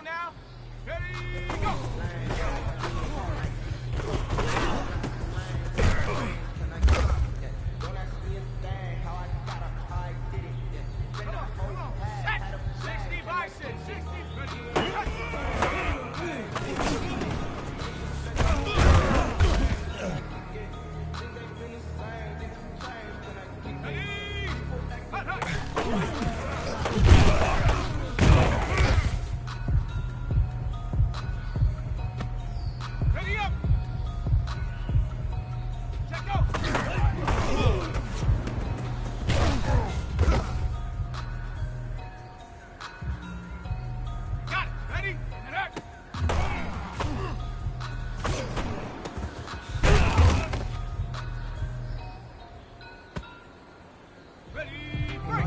now. Ready, go. Come on. Set. 60 bicep. 60. Ready up. Check go. Got it. Ready? And act. Ready, break.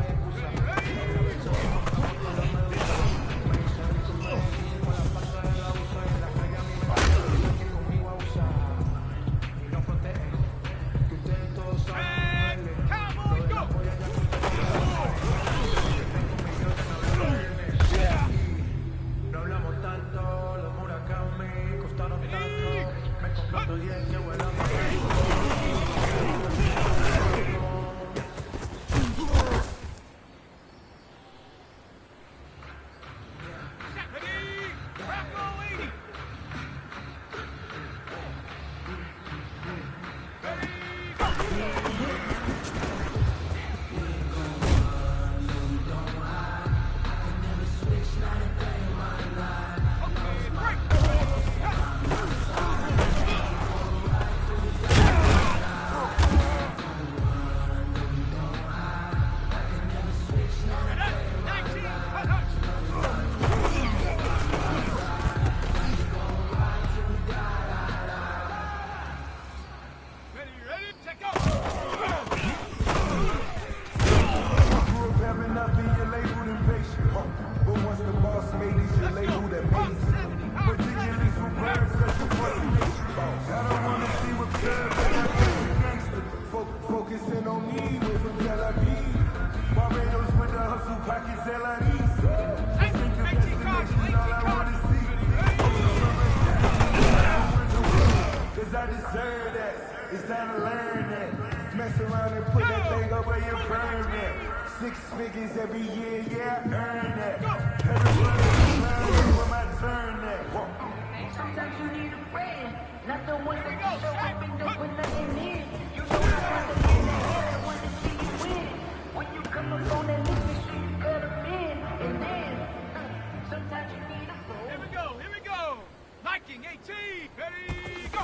No hablamos tanto, los Murakami costaron tanto. Me compré tu 10 que vuelan. Focusing on me, way from Tel Aviv. Barbados with the hustle, pockets LREs. All I want to see. Cause I deserve that. It's time to learn that. Mess around and put that thing up where you burn that. 6 figures every year, yeah, I earn that. Every word when I turn that. Sometimes you need a friend, not the one that you show up and don't put nothing in. You know I got to in the head, I want to see you win. When you come up on that list, make sure you cut them in. And then, sometimes you need a fool. Here we go. Liking 18. Ready, go.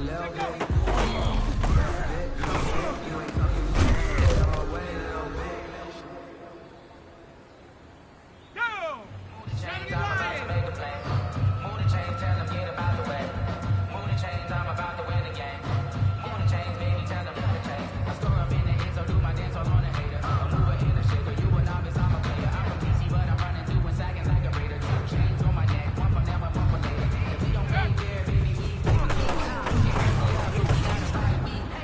little bit. You ain't talking big. Get out my way, little bit. Change, I'm about to make a play. Move the chains, tell them get about the way. Move the chains, I'm about to win the game. Move the chains, baby, tell them move the chains. I store up in the end, so do my dance all on a hater. I'm moving in the shaker, you a novice, I'm a player. I'm from DC, but I'm running through and sagging like a raider. 2 chains on my neck, one for them and one for later. If we don't pay fair, baby, we pay for later.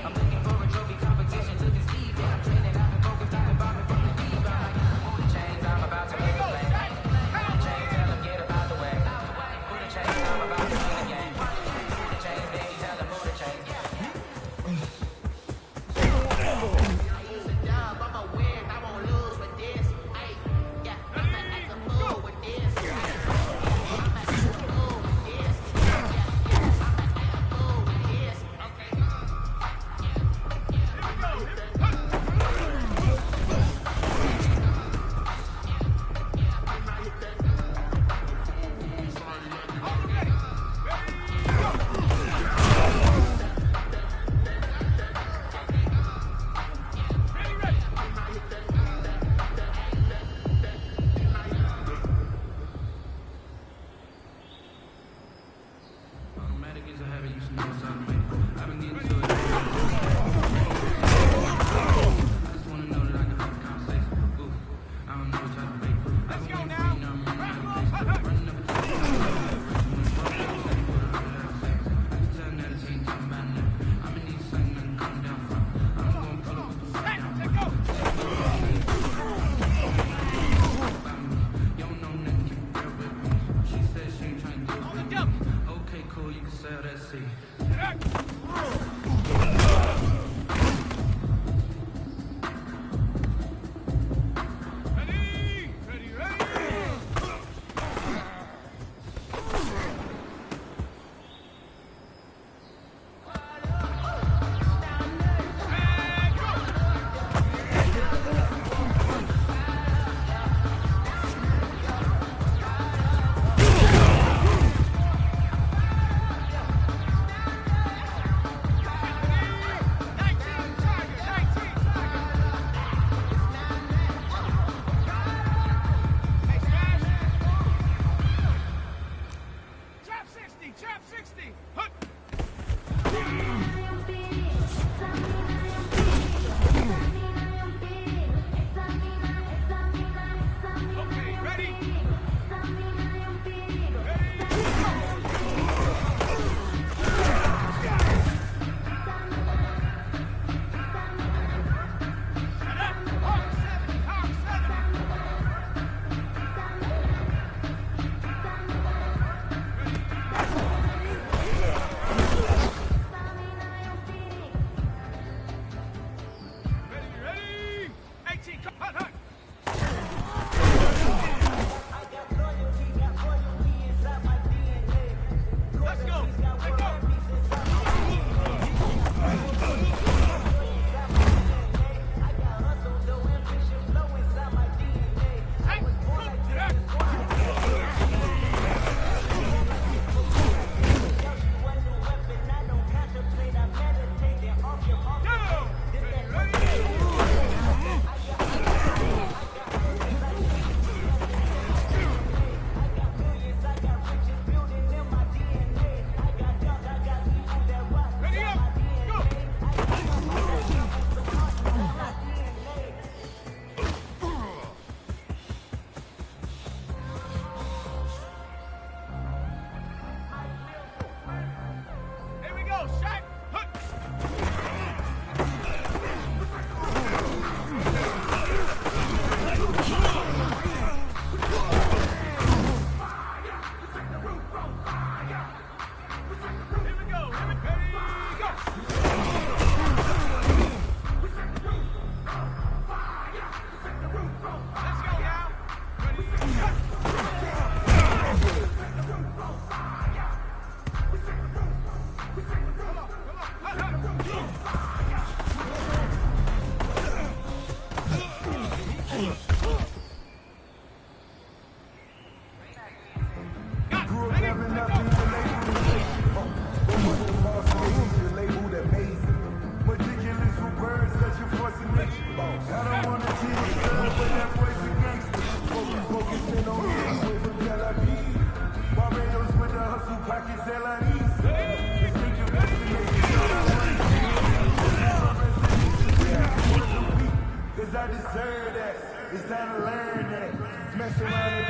I'm looking for a trophy competition, looking Steve. I'm training, I've been focused, I've been bombing from the deep. I'm like, move the chains, I'm about to make a play.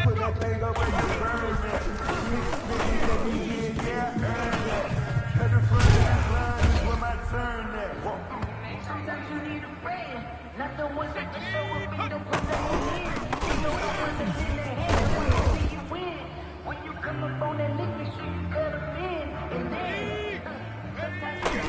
put that thing up and you burn that. Yeah, earn that. At the front of this line is where my turn at. Sometimes you need a friend, not the ones that just show up and don't put nothing in. You know the ones that in their hand when you see you win. When you come up on that lick, make sure you cut them in. And then, sometimes you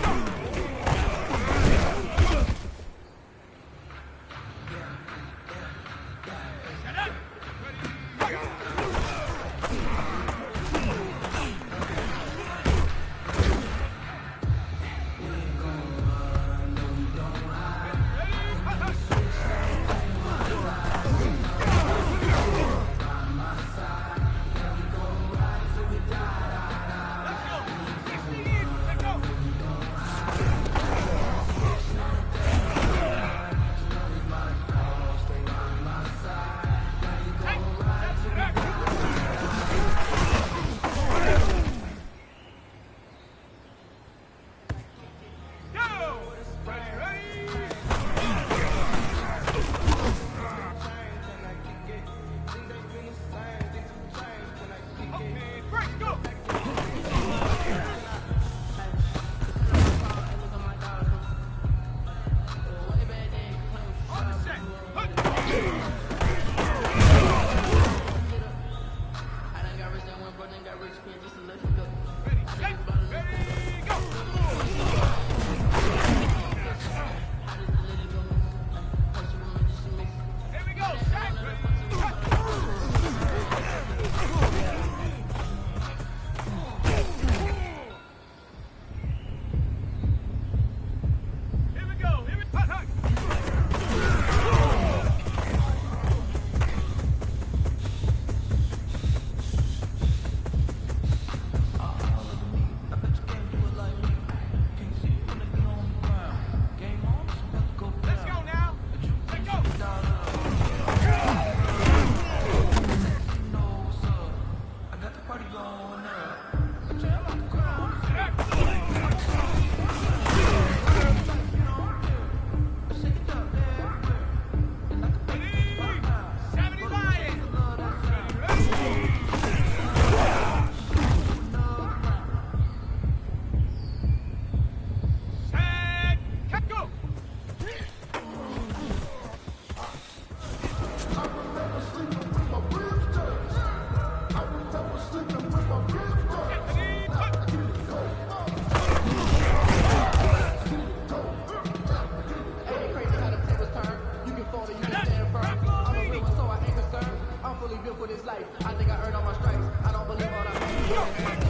built for this life. I think I earned all my stripes. I don't believe all that.